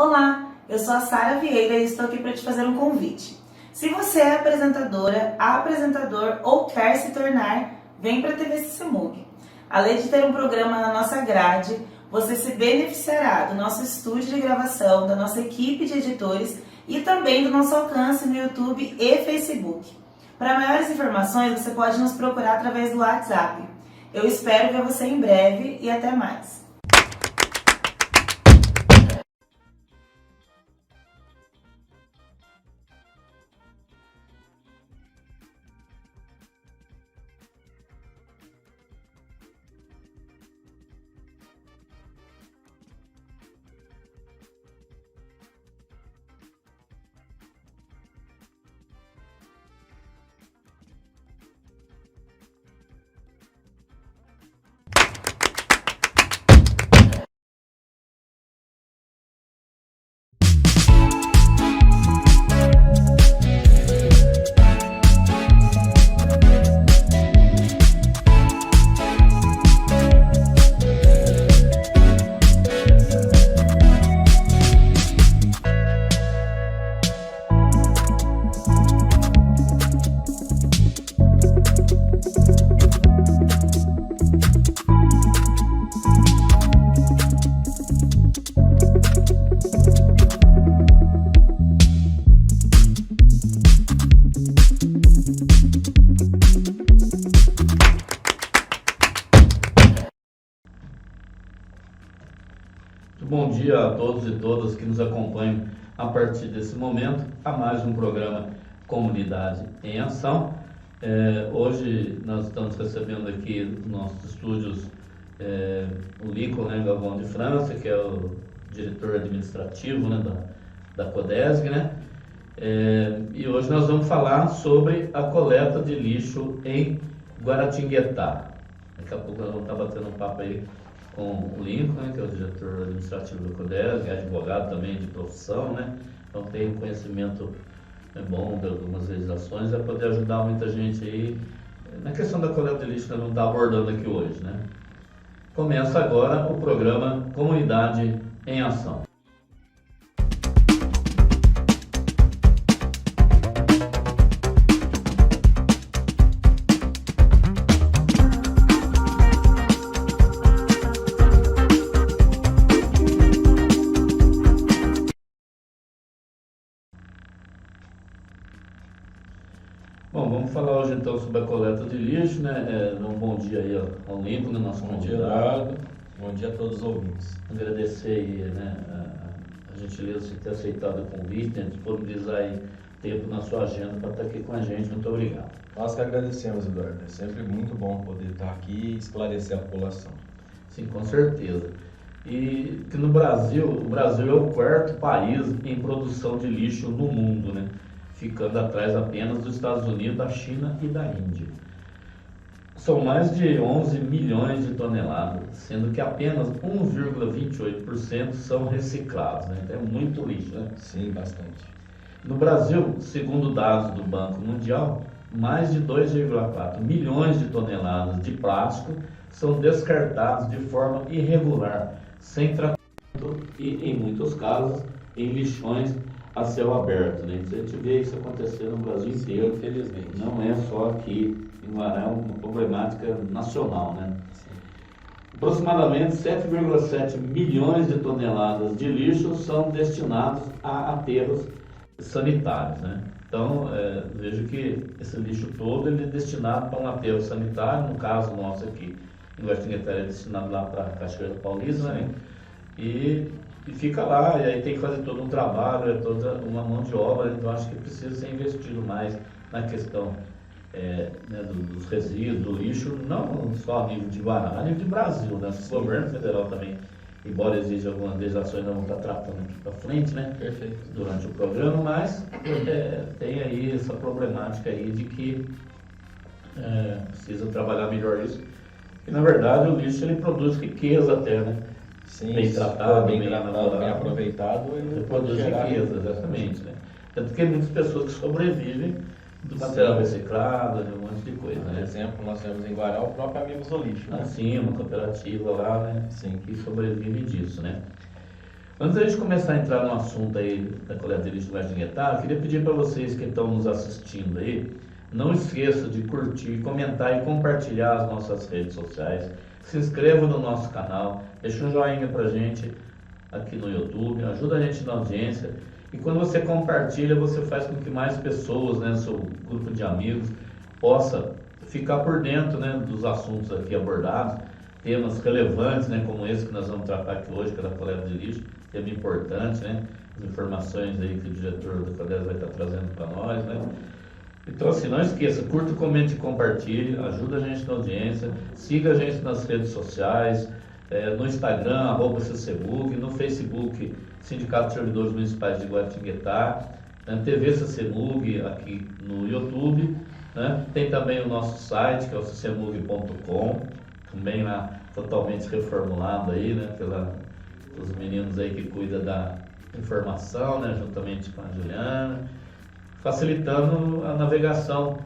Olá, eu sou a Sara Vieira e estou aqui para te fazer um convite. Se você é apresentadora, apresentador ou quer se tornar, vem para a TV Sissemug. Além de ter um programa na nossa grade, você se beneficiará do nosso estúdio de gravação, da nossa equipe de editores e também do nosso alcance no YouTube e Facebook. Para maiores informações, você pode nos procurar através do WhatsApp. Eu espero ver você em breve e até mais. Bom dia a todos e todas que nos acompanham a partir desse momento a mais um programa Comunidade em Ação. Hoje nós estamos recebendo aqui nos nossos estúdios o Lincoln Galvão de França, que é o diretor administrativo da CODESG, e hoje nós vamos falar sobre a coleta de lixo em Guaratinguetá. Daqui a pouco nós vamos estar batendo um papo aí com o Lincoln, que é o diretor administrativo da CODESG, é advogado também de profissão, então tem conhecimento bom de algumas legislações, vai poder ajudar muita gente aí na questão da coleta de lixo que nós vamos estar abordando aqui hoje. Começa agora o programa Comunidade em Ação. Bom, vamos falar hoje então sobre a coleta de lixo, Um bom dia aí ao Lincoln, nosso convidado. Bom dia a todos os ouvintes. Agradecer aí, a gentileza de ter aceitado o convite, disponibilizar aí tempo na sua agenda para estar aqui com a gente. Muito obrigado. Nós que agradecemos, Eduardo. É sempre muito bom poder estar aqui e esclarecer a população. Sim, com certeza. E que no Brasil, o Brasil é o quarto país em produção de lixo no mundo, ficando atrás apenas dos Estados Unidos, da China e da Índia. São mais de 11 milhões de toneladas, sendo que apenas 1,28% são reciclados, Então é muito lixo, Sim, bastante. No Brasil, segundo dados do Banco Mundial, mais de 2,4 milhões de toneladas de plástico são descartados de forma irregular, sem tratamento e, em muitos casos, em lixões a céu aberto, A gente vê isso acontecer no Brasil inteiro, infelizmente. Não é só aqui em Guará, é uma problemática nacional, Sim. Aproximadamente 7,7 milhões de toneladas de lixo são destinados a aterros sanitários, Então, vejo que esse lixo todo ele é destinado para um aterro sanitário, no caso nosso aqui, em Guaratinguetá é destinado lá para a Cachoeira Paulista, E fica lá, e aí tem que fazer todo um trabalho, toda uma mão de obra, então acho que precisa ser investido mais na questão dos resíduos, do lixo, não só a nível de Guará, a nível de Brasil, O governo federal também, embora exija algumas legislações, nós vamos estar tratando aqui para frente, Perfeito. Durante o programa, mas tem aí essa problemática aí de que precisa trabalhar melhor isso, e na verdade o lixo ele produz riqueza até, Sim, bem tratado, bem aproveitado, ele produz riqueza, exatamente, Tanto que muitas pessoas que sobrevivem do material reciclado, um monte de coisa, Por exemplo, nós temos em Guará o próprio Amigos do Lixo, Sim, uma cooperativa lá, Sim. que sobrevive disso, Antes da gente começar a entrar no assunto aí da coleta de lixo do Guaratinguetá, eu queria pedir para vocês que estão nos assistindo aí, não esqueça de curtir, comentar e compartilhar as nossas redes sociais. Se inscreva no nosso canal, deixa um joinha pra gente aqui no YouTube, ajuda a gente na audiência. E quando você compartilha, você faz com que mais pessoas, né, seu grupo de amigos, possa ficar por dentro, né, dos assuntos aqui abordados, temas relevantes, né, como esse que nós vamos tratar aqui hoje, que é da coleta de lixo, tema importante, né, as informações aí que o diretor da CODES vai estar trazendo para nós, né. Então, assim, não esqueça, curta, comente e compartilhe, ajuda a gente na audiência, siga a gente nas redes sociais, no Instagram, @CCMUG, no Facebook, Sindicato de Servidores Municipais de Guaratinguetá, na TV CCMUG, aqui no YouTube, né? Tem também o nosso site, que é o ccmug.com, também lá totalmente reformulado aí, né, pelos meninos aí que cuidam da informação, né, juntamente com a Juliana, facilitando a navegação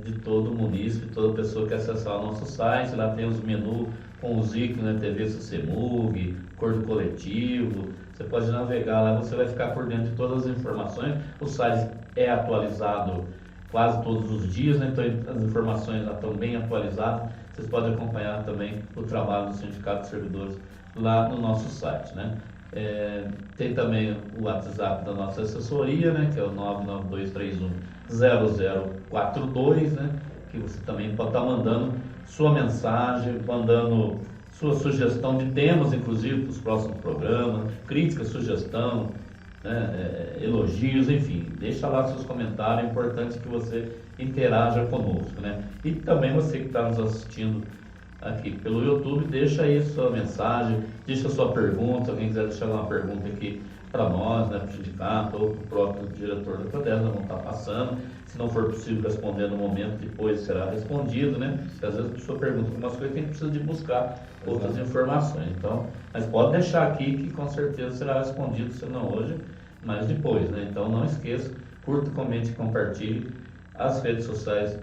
de todo munícipe, toda pessoa que acessar o nosso site. Lá tem os menus com os ícones, né, TV CCMUG, Acordo Coletivo. Você pode navegar lá, você vai ficar por dentro de todas as informações. O site é atualizado quase todos os dias, né, então as informações já estão bem atualizadas. Vocês podem acompanhar também o trabalho do Sindicato de Servidores lá no nosso site, né. Tem também o WhatsApp da nossa assessoria, né, que é o 992310042, né, que você também pode estar mandando sua mensagem, mandando sua sugestão de temas, inclusive, para os próximos programas, crítica, sugestão, né, elogios, enfim, deixa lá seus comentários, é importante que você interaja conosco, né, e também você que está nos assistindo aqui pelo YouTube, deixa aí sua mensagem, deixa sua pergunta. Se alguém quiser deixar uma pergunta aqui para nós, né, para o sindicato ou para o próprio diretor da CODES, nós vamos estar passando. Se não for possível responder no momento, depois será respondido, né? Porque às vezes a pessoa pergunta algumas coisas que a gente precisa de buscar outras informações. Então, mas pode deixar aqui que com certeza será respondido, se não hoje, mas depois, né? Então não esqueça, curta, comente e compartilhe as redes sociais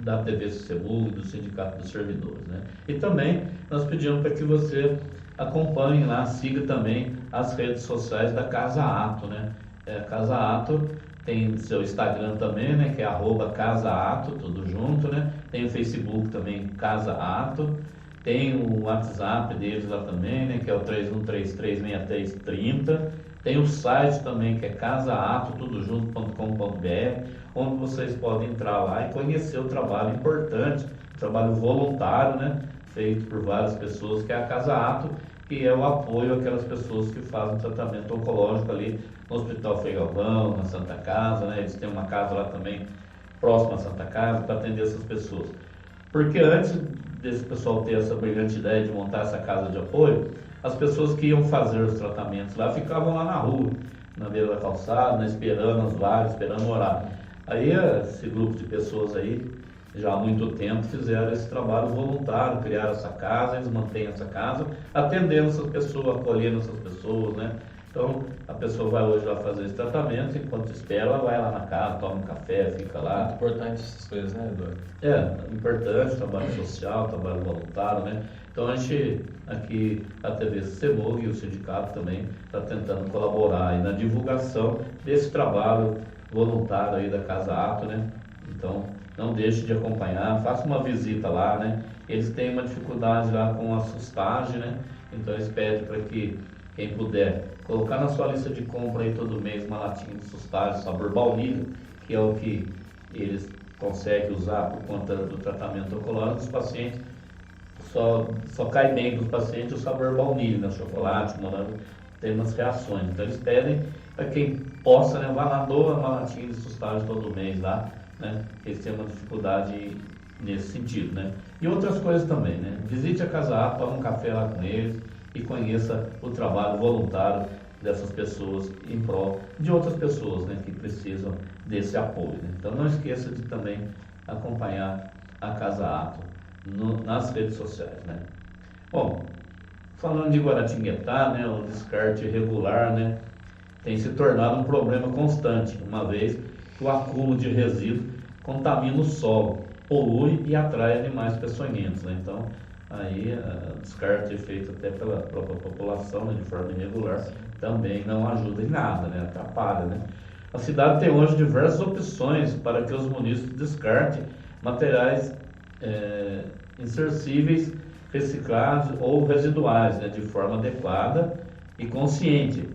da TV CCMUG, do Sindicato dos Servidores, né? E também nós pedimos para que você acompanhe lá, siga também as redes sociais da Casa Ato, né? A Casa Ato tem seu Instagram também, né, que é @CasaAto, tudo junto, né? Tem o Facebook também, Casa Ato. Tem o WhatsApp deles lá também, né, que é o 31336330. Tem o site também, que é casaato.com.br, onde vocês podem entrar lá e conhecer o trabalho importante, o trabalho voluntário, né, feito por várias pessoas, que é a Casa Ato, que é o apoio àquelas pessoas que fazem tratamento oncológico ali no Hospital Frei Galvão, na Santa Casa, né? Eles têm uma casa lá também, próxima à Santa Casa, para atender essas pessoas. Porque antes desse pessoal ter essa brilhante ideia de montar essa casa de apoio, as pessoas que iam fazer os tratamentos lá ficavam lá na rua, na beira da calçada, né, esperando as vagas, esperando o horário. Aí esse grupo de pessoas aí, já há muito tempo, fizeram esse trabalho voluntário, criaram essa casa, eles mantêm essa casa, atendendo essas pessoas, acolhendo essas pessoas, né? Então, a pessoa vai hoje lá fazer esse tratamento, enquanto espera, ela vai lá na casa, toma um café, fica lá. Muito importante essas coisas, né, Eduardo? Importante, trabalho social, trabalho voluntário, né? Então, a gente, aqui, a TV CCMUG e o sindicato também, está tentando colaborar aí na divulgação desse trabalho voluntário aí da Casa Ato, né? Então, não deixe de acompanhar, faça uma visita lá, né? Eles têm uma dificuldade lá com a sustagem, né? Então, eles pedem para que quem puder colocar na sua lista de compra aí todo mês uma latinha de sustagem sabor baunilha, que é o que eles conseguem usar por conta do tratamento oncológico dos pacientes. Só cai bem para os pacientes o sabor baunilha, né? Chocolate, morango, tem umas reações. Então eles pedem para quem possa, né, vai lá, doa uma latinha de sustagem todo mês lá, né? Eles têm uma dificuldade nesse sentido, né? E outras coisas também, né? Visite a Casa Ato, tome um café lá com eles e conheça o trabalho voluntário dessas pessoas em prol de outras pessoas, né, que precisam desse apoio, né? Então não esqueça de também acompanhar a Casa Ato nas redes sociais, né? Bom, falando de Guaratinguetá, né, o descarte irregular, né, tem se tornado um problema constante, uma vez que o acúmulo de resíduos contamina o solo, polui e atrai animais peçonhentos, né? Então, aí descarte feito até pela própria população, né, de forma irregular, também não ajuda em nada, né, atrapalha, né. A cidade tem hoje diversas opções para que os munícipes descartem materiais insercíveis, reciclados ou residuais, né, de forma adequada e consciente,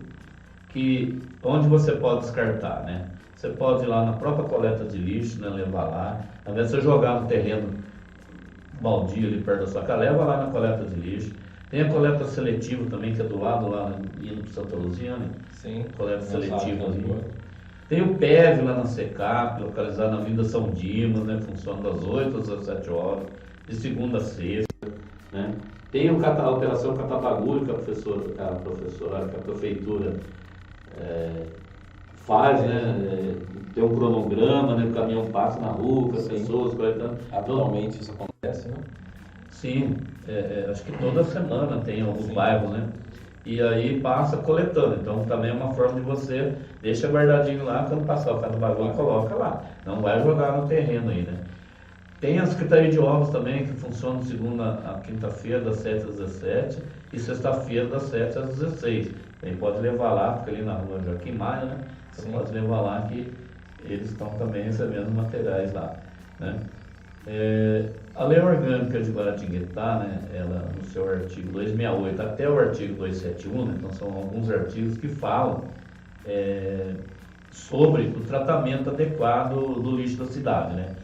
onde você pode descartar, né? Você pode ir lá na própria coleta de lixo, né, levar lá, ao invés de você jogar no terreno baldio ali perto da sua casa, leva lá na coleta de lixo. Tem a coleta seletiva também, que é do lado, lá indo para Santa Luzia, né? Sim. Coleta seletiva ali. Tem o PEV lá na SECAP, localizado na Avenida São Dimas, né? Funciona das 8 às 17 horas, de segunda a sexta, né? Tem a Operação Catabagulho, que a prefeitura faz, né? Tem um cronograma, né? O caminhão passa na rua, com as pessoas coletando. Atualmente isso acontece, né? Sim, acho que toda semana tem alguns bairros, né? E aí passa coletando. Então também é uma forma de você deixa guardadinho lá, quando passar o carro do bagulho, coloca lá. Não vai jogar no terreno aí, né? Tem a Secretaria de Obras também, que funciona de segunda a quinta-feira, das 7 às 17 e sexta-feira, das 7 às 16. Aí pode levar lá, fica ali na rua Joaquim Maia, né? Você pode levar lá que eles estão também recebendo materiais lá, né? A Lei Orgânica de Guaratinguetá, né, ela no seu artigo 268 até o artigo 271, né, então são alguns artigos que falam sobre o tratamento adequado do lixo da cidade, né?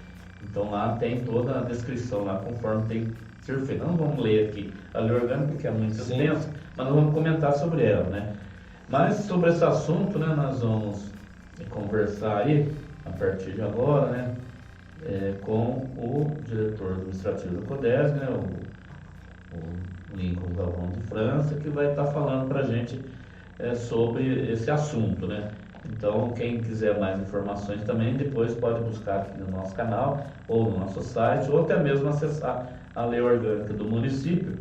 Então lá tem toda a descrição lá conforme tem que ser feito. Não vamos ler aqui a Lei Orgânica, que é muito extensa, mas nós vamos comentar sobre ela, né? Mas sobre esse assunto, né, nós vamos conversar aí a partir de agora, né? Com o diretor administrativo da CODESG, né, o Lincoln Galvão de França, que vai estar falando para a gente sobre esse assunto, né? Então, quem quiser mais informações também, depois pode buscar aqui no nosso canal, ou no nosso site, ou até mesmo acessar a Lei Orgânica do município,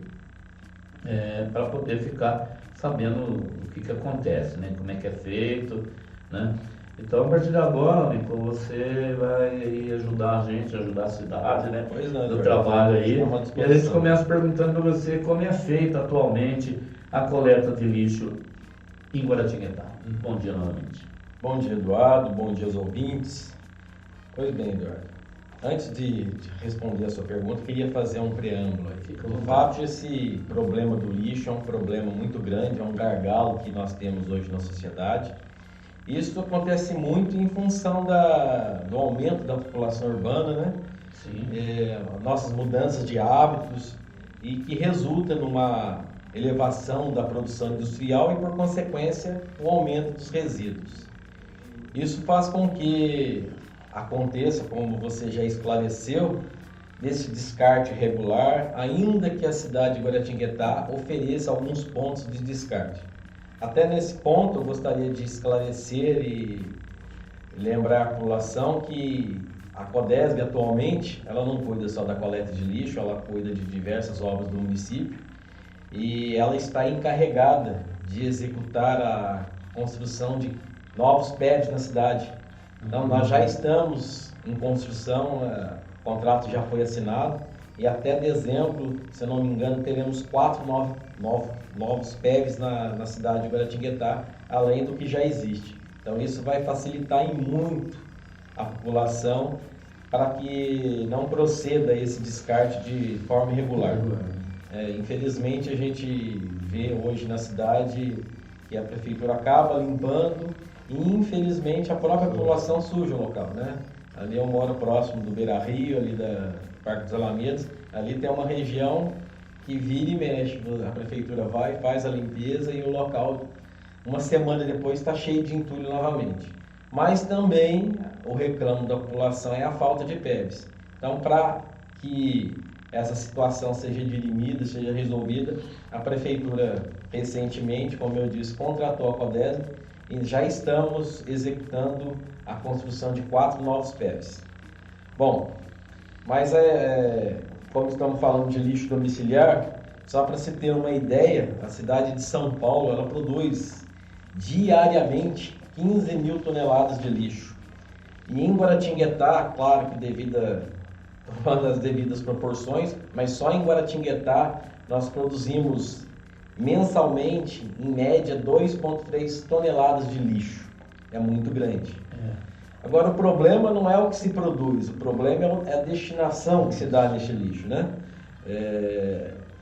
para poder ficar sabendo o que acontece, né? Como é que é feito, né? Então, a partir de agora, Nico, você vai ajudar a gente, ajudar a cidade, né? No trabalho aí. E a gente começa perguntando para você como é feita atualmente a coleta de lixo em Guaratinguetá. Bom dia novamente. Bom dia, Eduardo. Bom dia aos ouvintes. Pois bem, Eduardo. Antes de responder a sua pergunta, queria fazer um preâmbulo aqui. O fato desse problema do lixo é um problema muito grande, é um gargalo que nós temos hoje na sociedade. Isso acontece muito em função do aumento da população urbana, né? Sim. Nossas mudanças de hábitos e que resulta numa elevação da produção industrial e, por consequência, o aumento dos resíduos. Isso faz com que aconteça, como você já esclareceu, desse descarte irregular, ainda que a cidade de Guaratinguetá ofereça alguns pontos de descarte. Até nesse ponto, eu gostaria de esclarecer e lembrar a população que a CODESG atualmente, ela não cuida só da coleta de lixo, ela cuida de diversas obras do município e ela está encarregada de executar a construção de novos prédios na cidade. Então, nós já estamos em construção, o contrato já foi assinado e até dezembro, se eu não me engano, teremos 4 novos PEVs na cidade de Guaratinguetá, além do que já existe. Então isso vai facilitar em muito a população para que não proceda esse descarte de forma irregular. Infelizmente a gente vê hoje na cidade que a prefeitura acaba limpando e infelizmente a própria população suja o local, né? Ali eu moro próximo do Beira Rio, ali da Parque dos Alamedas, ali tem uma região que vira e mexe, a prefeitura vai, faz a limpeza e o local, uma semana depois, está cheio de entulho novamente. Mas também o reclamo da população é a falta de PEVs. Então, para que essa situação seja dirimida, seja resolvida, a prefeitura recentemente, como eu disse, contratou a CODESG e já estamos executando a construção de 4 novos PEVs. Bom, mas como estamos falando de lixo domiciliar, só para se ter uma ideia, a cidade de São Paulo, ela produz diariamente 15 mil toneladas de lixo. E em Guaratinguetá, claro que devido tomando as devidas proporções, mas só em Guaratinguetá nós produzimos mensalmente, em média, 2,3 toneladas de lixo. É muito grande. Agora, o problema não é o que se produz, o problema é a destinação que se dá nesse lixo, né?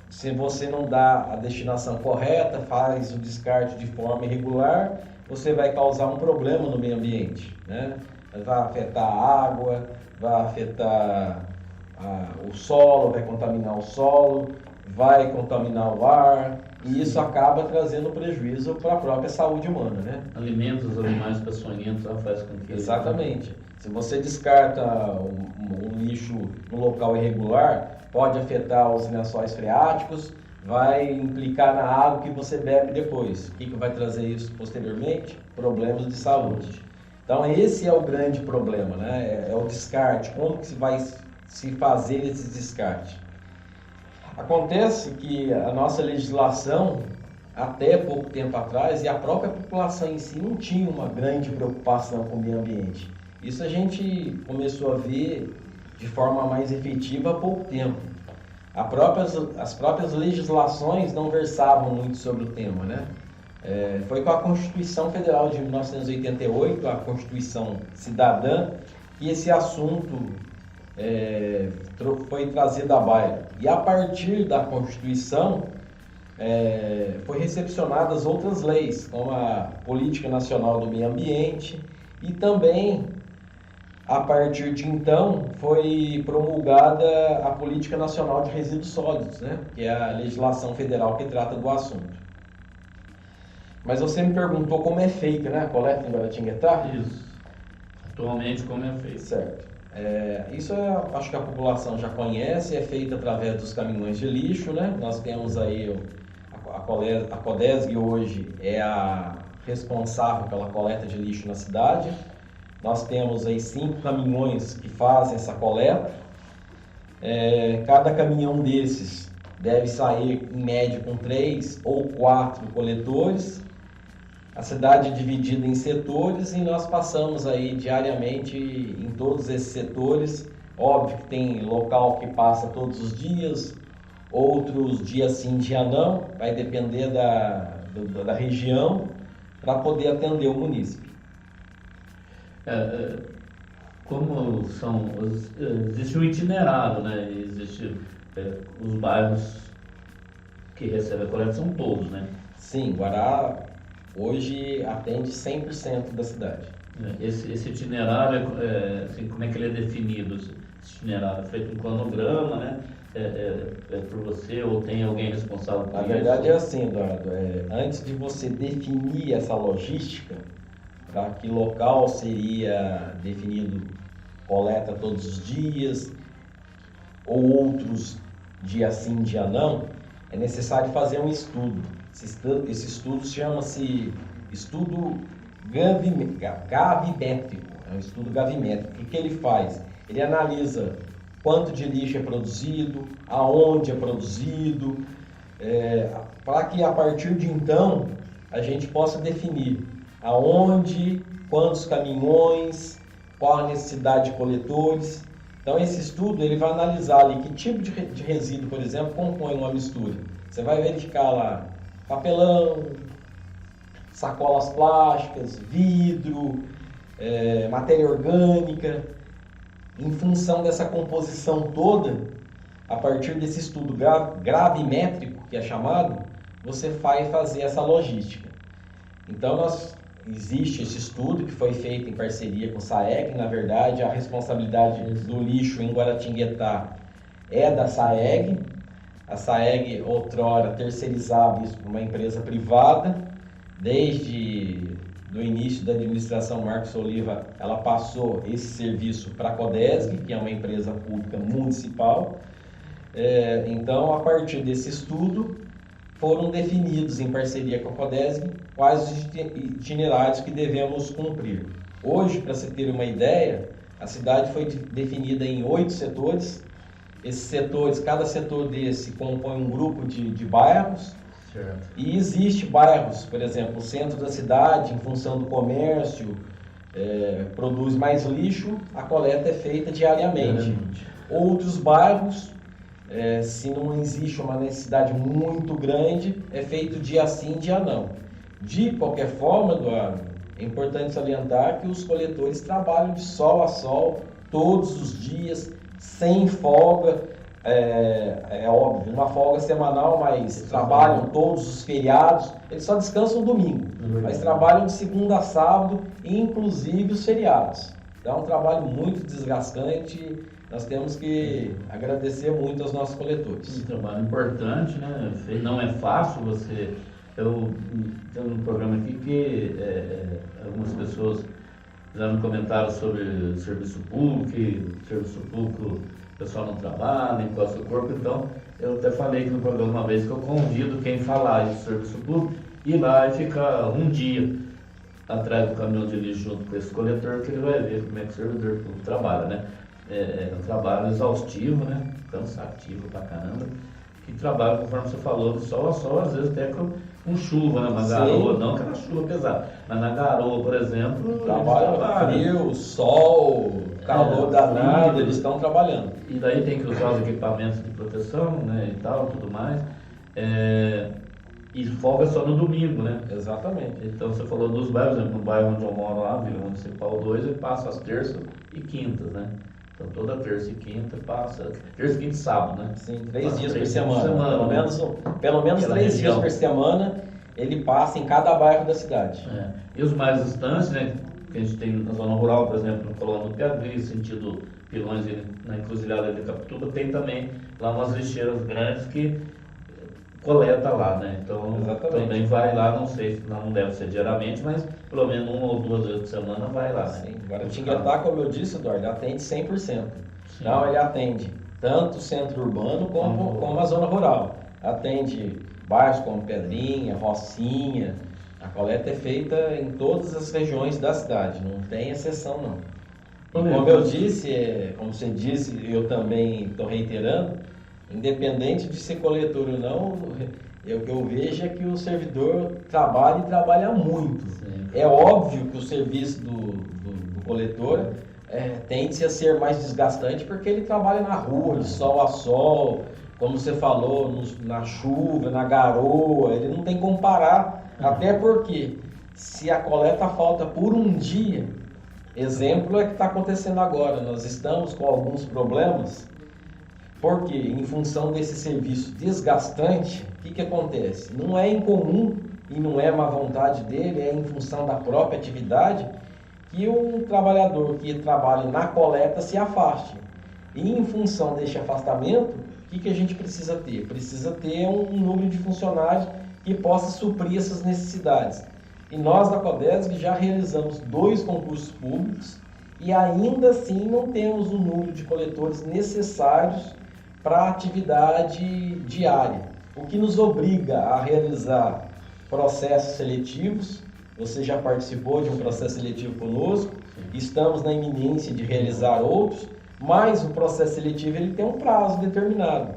Se você não dá a destinação correta, faz o descarte de forma irregular, você vai causar um problema no meio ambiente, né? Vai afetar a água, vai afetar o solo, vai contaminar o solo, vai contaminar o ar, e isso acaba trazendo prejuízo para a própria saúde humana, né? Alimenta os animais peçonhentos, faz com que... Exatamente. Se você descarta um lixo no local irregular, pode afetar os lençóis freáticos, vai implicar na água que você bebe depois. O que vai trazer isso posteriormente? Problemas de saúde. Então esse é o grande problema, né? É o descarte. Como que se vai se fazer esse descarte? Acontece que a nossa legislação, até pouco tempo atrás, e a própria população em si não tinha uma grande preocupação com o meio ambiente. Isso a gente começou a ver de forma mais efetiva há pouco tempo. As próprias legislações não versavam muito sobre o tema, né? Foi com a Constituição Federal de 1988, a Constituição Cidadã, que esse assunto foi trazido à baila. E a partir da Constituição, foi recepcionadas outras leis, como a Política Nacional do Meio Ambiente, e também, a partir de então, foi promulgada a Política Nacional de Resíduos Sólidos, né? Que é a legislação federal que trata do assunto. Mas você me perguntou como é feita, né, a coleta em Guaratinguetá? Isso. Atualmente, como é feito? Certo. Isso acho que a população já conhece, é feito através dos caminhões de lixo, né? Nós temos aí a Codesg hoje é a responsável pela coleta de lixo na cidade. Nós temos aí 5 caminhões que fazem essa coleta. Cada caminhão desses deve sair em média com 3 ou 4 coletores. A cidade é dividida em setores e nós passamos aí diariamente em todos esses setores. Óbvio que tem local que passa todos os dias, outros dia sim, dia não, vai depender da região para poder atender o munícipe. Como existe um itinerário, né? Existe os bairros que recebem a coleta são todos, né? Sim, Guará hoje atende 100% da cidade. Esse itinerário, assim, como é que ele é definido? Esse itinerário é feito um cronograma, né? Por você ou tem alguém responsável por isso? Na verdade é assim, Eduardo, antes de você definir essa logística, para que local seria definido coleta todos os dias, ou outros dia sim, dia não, é necessário fazer um estudo. Esse estudo chama-se estudo gravimétrico, é um estudo gravimétrico. O que ele faz? Ele analisa quanto de lixo é produzido, aonde é produzido, para que a partir de então a gente possa definir aonde, quantos caminhões, qual a necessidade de coletores. Então esse estudo ele vai analisar ali que tipo de resíduo, por exemplo, compõe uma mistura. Você vai verificar lá papelão, sacolas plásticas, vidro, matéria orgânica. Em função dessa composição toda, a partir desse estudo gravimétrico, que é chamado, você vai fazer essa logística. Então existe esse estudo que foi feito em parceria com o SAEG. Na verdade, a responsabilidade do lixo em Guaratinguetá é da SAEG. A SAEG, outrora, terceirizava isso para uma empresa privada. Desde o início da administração Marcos Oliva, ela passou esse serviço para a Codesg, que é uma empresa pública municipal. Então, a partir desse estudo, foram definidos em parceria com a Codesg quais os itinerários que devemos cumprir. Hoje, para você ter uma ideia, a cidade foi definida em 8 setores. Esses setores, cada setor desse compõe um grupo de bairros. Certo. E existe bairros, por exemplo, o centro da cidade, em função do comércio, produz mais lixo, a coleta é feita diariamente. Outros bairros, se não existe uma necessidade muito grande, é feito dia sim, dia não. De qualquer forma, Eduardo, é importante salientar que os coletores trabalham de sol a sol, todos os dias, sem folga. É óbvio, uma folga semanal, mas trabalham todos os feriados. Eles só descansam no domingo, mas trabalham de segunda a sábado, inclusive os feriados. Então é um trabalho muito desgastante. Nós temos que agradecer muito aos nossos coletores. Um trabalho importante, né? Não é fácil você... Eu tenho um programa aqui que algumas pessoas fizeram um comentário sobre o serviço público, que o serviço público o pessoal não trabalha, encosta o corpo. Então, eu até falei aqui no programa uma vez que eu convido quem falar de serviço público ir lá e ficar um dia atrás do caminhão de lixo junto com esse coletor, que ele vai ver como é que o servidor público trabalha, né? É um trabalho exaustivo, né? Cansativo pra caramba, que trabalha, conforme você falou, do sol a sol, às vezes até com chuva, né? Uma garoa, não aquela chuva pesada, mas na garoa, por exemplo, trabalha frio, sol, calor danado, eles estão trabalhando. E daí tem que usar os equipamentos de proteção, né, e tal, tudo mais. E folga só no domingo, né? Exatamente. Então você falou dos bairros, por exemplo, no bairro onde eu moro lá, Vila Municipal 2, ele passa as terças e quintas, né? Então toda terça e quinta passa, terça, quinta e sábado, né? Sim, 3 dias por semana. Pelo menos 3 dias por semana ele passa em cada bairro da cidade. E os mais distantes, né? Que a gente tem na zona rural, por exemplo, no Colônia do Piauí, sentido Pilões, na encruzilhada de Capituba, tem também lá umas lixeiras grandes que coleta lá, né? Então também vai lá, não sei, não deve ser diariamente, mas pelo menos 1 ou 2 vezes por semana vai lá, né? Sim. Agora, Tinguetá, como eu disse, Eduardo, atende 100%. Sim. Então ele atende tanto o centro urbano como a zona rural. Atende bairros como Pedrinha, Rocinha. A coleta é feita em todas as regiões da cidade, não tem exceção não. E como eu disse, como você disse, eu também estou reiterando, independente de ser coletor ou não, o que eu vejo é que o servidor trabalha e trabalha muito. Sim. É óbvio que o serviço do coletor tende a ser mais desgastante porque ele trabalha na rua, de sol a sol, como você falou, na chuva, na garoa, ele não tem como parar. Até porque, se a coleta falta por um dia, exemplo é que está acontecendo agora, nós estamos com alguns problemas, porque em função desse serviço desgastante, o que acontece? Não é incomum e não é má vontade dele, é em função da própria atividade, que um trabalhador que trabalha na coleta se afaste. E em função deste afastamento, o que a gente precisa ter? Precisa ter um número de funcionários que possa suprir essas necessidades. E nós da Codesg já realizamos 2 concursos públicos e ainda assim não temos o número de coletores necessários para a atividade diária, o que nos obriga a realizar processos seletivos. Você já participou de um processo seletivo conosco, estamos na iminência de realizar outros, mas o processo seletivo ele tem um prazo determinado.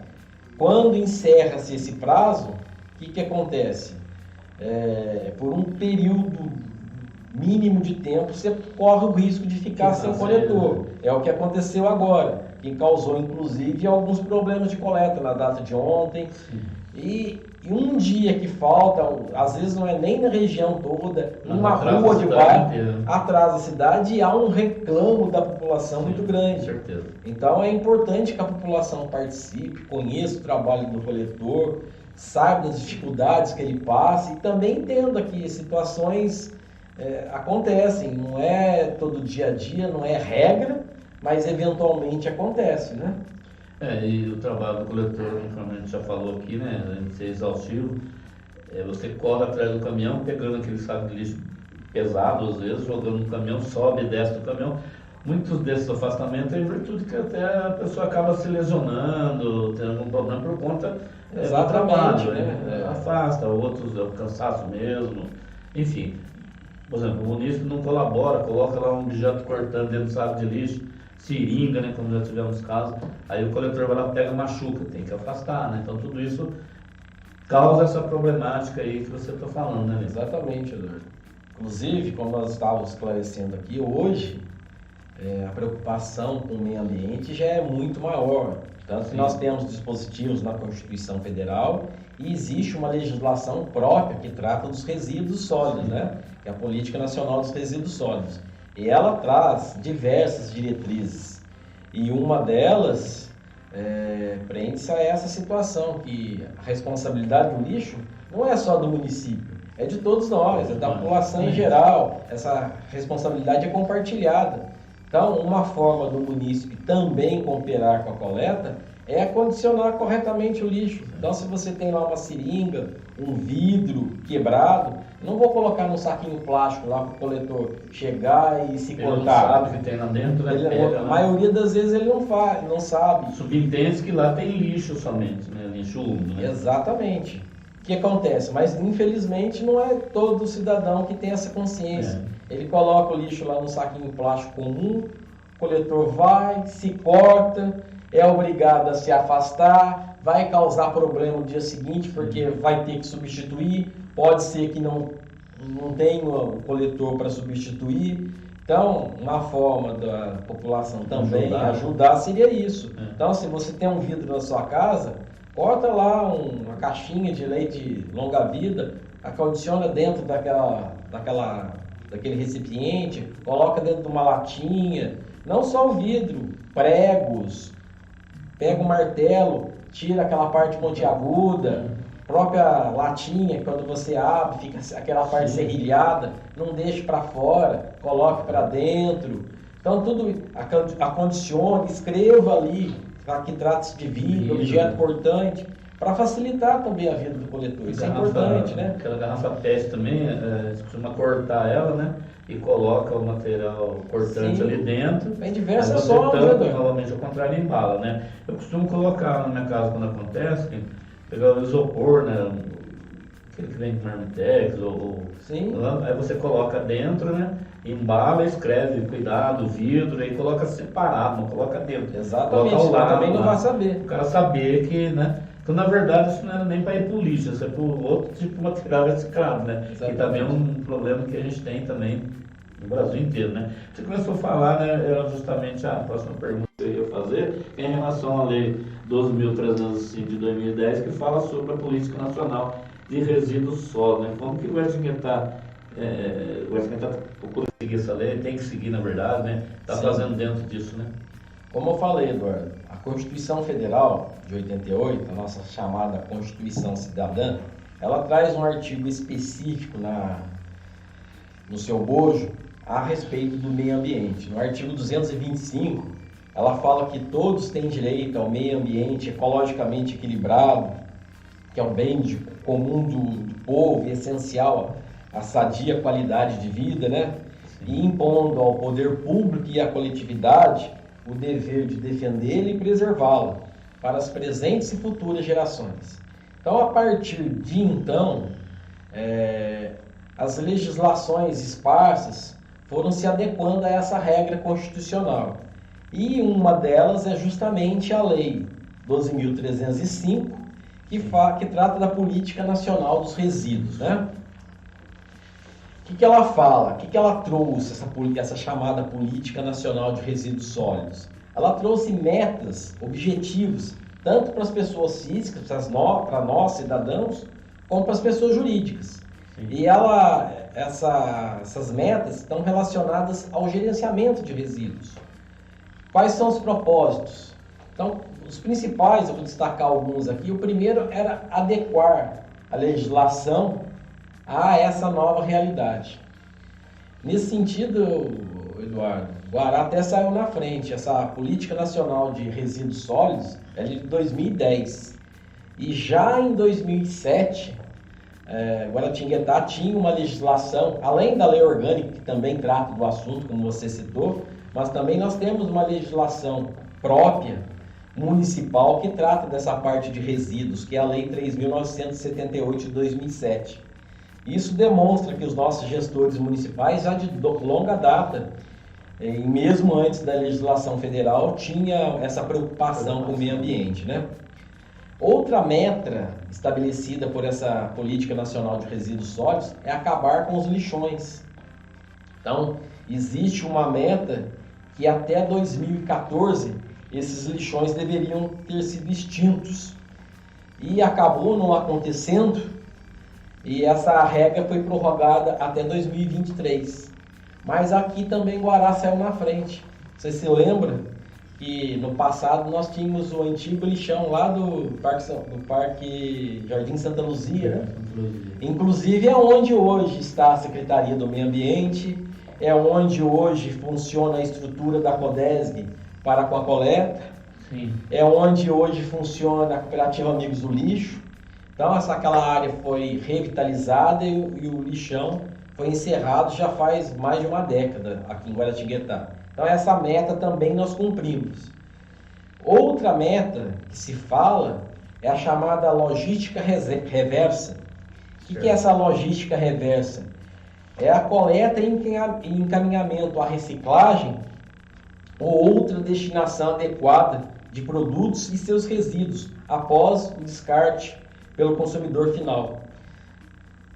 Quando encerra-se esse prazo, o que acontece? Por um período mínimo de tempo, você corre o risco de ficar sem coletor. É o que aconteceu agora, que causou inclusive alguns problemas de coleta na data de ontem. E um dia que falta, às vezes não é nem na região toda, numa rua de bairro, atrás da cidade, e há um reclamo da população muito grande. Certeza. Então é importante que a população participe, conheça o trabalho do coletor, saiba das dificuldades que ele passa e também entenda que situações acontecem, não é todo dia a dia, não é regra, mas eventualmente acontece, né? E o trabalho do coletor, como a gente já falou aqui, né, além de ser exaustivo, você corre atrás do caminhão, pegando aquele saco de lixo pesado, às vezes, jogando no caminhão, sobe e desce do caminhão. Muitos desses afastamentos é em virtude que até a pessoa acaba se lesionando, tendo algum problema por conta do trabalho, né? Afasta, outros é o cansaço mesmo, enfim. Por exemplo, o munícipe não colabora, coloca lá um objeto cortando dentro do saco de lixo, seringa, né, como já tivemos casos, aí o coletor vai lá, pega, machuca, tem que afastar, né? Então tudo isso causa essa problemática aí que você está falando, né? Exatamente, Eduardo. Inclusive, como nós estávamos esclarecendo aqui, hoje a preocupação com o meio ambiente já é muito maior. Tanto que nós temos dispositivos na Constituição Federal e existe uma legislação própria que trata dos resíduos sólidos, né? Que é a Política Nacional dos Resíduos Sólidos. E ela traz diversas diretrizes. E uma delas prende-se a essa situação, que a responsabilidade do lixo não é só do município, é de todos nós, é da população em geral. Essa responsabilidade é compartilhada. Então, uma forma do munícipe também cooperar com a coleta é acondicionar corretamente o lixo. Então, se você tem lá uma seringa, um vidro quebrado, não vou colocar num saquinho plástico lá para o coletor chegar e se cortar. Ele não sabe o que tem lá dentro, né? A maioria das vezes ele não sabe. Subentende que lá tem lixo somente, né? Lixo úmido, né? Exatamente. O que acontece? Mas, infelizmente, não é todo cidadão que tem essa consciência. Ele coloca o lixo lá no saquinho plástico comum, o coletor vai, se corta, é obrigado a se afastar, vai causar problema no dia seguinte porque vai ter que substituir, pode ser que não tenha o coletor para substituir. Então, uma forma da população também ajudar seria isso. Então, se você tem um vidro na sua casa, corta lá uma caixinha de leite longa-vida, acondiciona dentro daquele recipiente, coloca dentro de uma latinha, não só o vidro, pregos, pega um martelo, tira aquela parte pontiaguda, própria latinha, quando você abre, fica aquela parte serrilhada, não deixe para fora, coloque para dentro. Então tudo acondicione, escreva ali que trata-se de vidro, objeto cortante, para facilitar também a vida do coletor. Isso é importante, né? Aquela garrafa PET também, você costuma cortar ela, né? E coloca o material cortante ali dentro. Tem diversas formas, né? Novamente, ao contrário, embala, né? Eu costumo colocar na minha casa quando acontece, pegar o isopor, né? Aquele que vem com marmitex, aí você coloca dentro, né? Embala, escreve, cuidado, vidro, aí coloca separado, não coloca dentro. Exatamente, o cara também não vai saber. O cara saber que, né? Então, na verdade, isso não era nem para ir para o lixo, isso é para outro tipo de material reciclado, né? Exatamente. Que também é um problema que a gente tem também no Brasil inteiro, né? Você começou a falar, né? Era justamente a próxima pergunta que eu ia fazer, que é em relação à Lei 12.305 de 2010, que fala sobre a Política Nacional de Resíduos Sólidos, né? Como que o Guaratinguetá procura seguir essa lei, tem que seguir, na verdade, né? Está fazendo dentro disso, né? Como eu falei, Eduardo, a Constituição Federal de 88, a nossa chamada Constituição Cidadã, ela traz um artigo específico no seu bojo a respeito do meio ambiente. No artigo 225, ela fala que todos têm direito ao meio ambiente ecologicamente equilibrado, que é um bem comum do povo e essencial à sadia qualidade de vida, né? E impondo ao poder público e à coletividade o dever de defendê-la e preservá-la para as presentes e futuras gerações. Então, a partir de então, as legislações esparsas foram se adequando a essa regra constitucional. E uma delas é justamente a Lei 12.305, que trata da Política Nacional dos Resíduos, né? O que ela fala? O que ela trouxe, essa chamada Política Nacional de Resíduos Sólidos? Ela trouxe metas, objetivos, tanto para as pessoas físicas, para nós, cidadãos, como para as pessoas jurídicas. Sim. E essas metas estão relacionadas ao gerenciamento de resíduos. Quais são os propósitos? Então, os principais, eu vou destacar alguns aqui. O primeiro era adequar a legislação a essa nova realidade. Nesse sentido, Eduardo, o Guará até saiu na frente. Essa Política Nacional de Resíduos Sólidos é de 2010. E já em 2007, Guaratinguetá tinha uma legislação, além da lei orgânica, que também trata do assunto, como você citou, mas também nós temos uma legislação própria, municipal, que trata dessa parte de resíduos, que é a Lei 3.978 de 2007. Isso demonstra que os nossos gestores municipais, já de longa data, e mesmo antes da legislação federal, tinha essa preocupação com o meio ambiente, né? Outra meta estabelecida por essa Política Nacional de Resíduos Sólidos é acabar com os lixões. Então, existe uma meta que até 2014 esses lixões deveriam ter sido extintos. E acabou não acontecendo, e essa regra foi prorrogada até 2023. Mas aqui também Guará saiu na frente. Você se lembra que no passado nós tínhamos o antigo lixão lá do Parque Jardim Santa Luzia, né? Inclusive é onde hoje está a Secretaria do Meio Ambiente, é onde hoje funciona a estrutura da Codesg para com a coleta, sim, é onde hoje funciona a Cooperativa Amigos do Lixo. Então aquela área foi revitalizada e o lixão foi encerrado já faz mais de uma década aqui em Guaratinguetá. Então essa meta também nós cumprimos. Outra meta que se fala é a chamada logística reversa. O que é essa logística reversa? É a coleta e encaminhamento à reciclagem ou outra destinação adequada de produtos e seus resíduos após o descarte pelo consumidor final.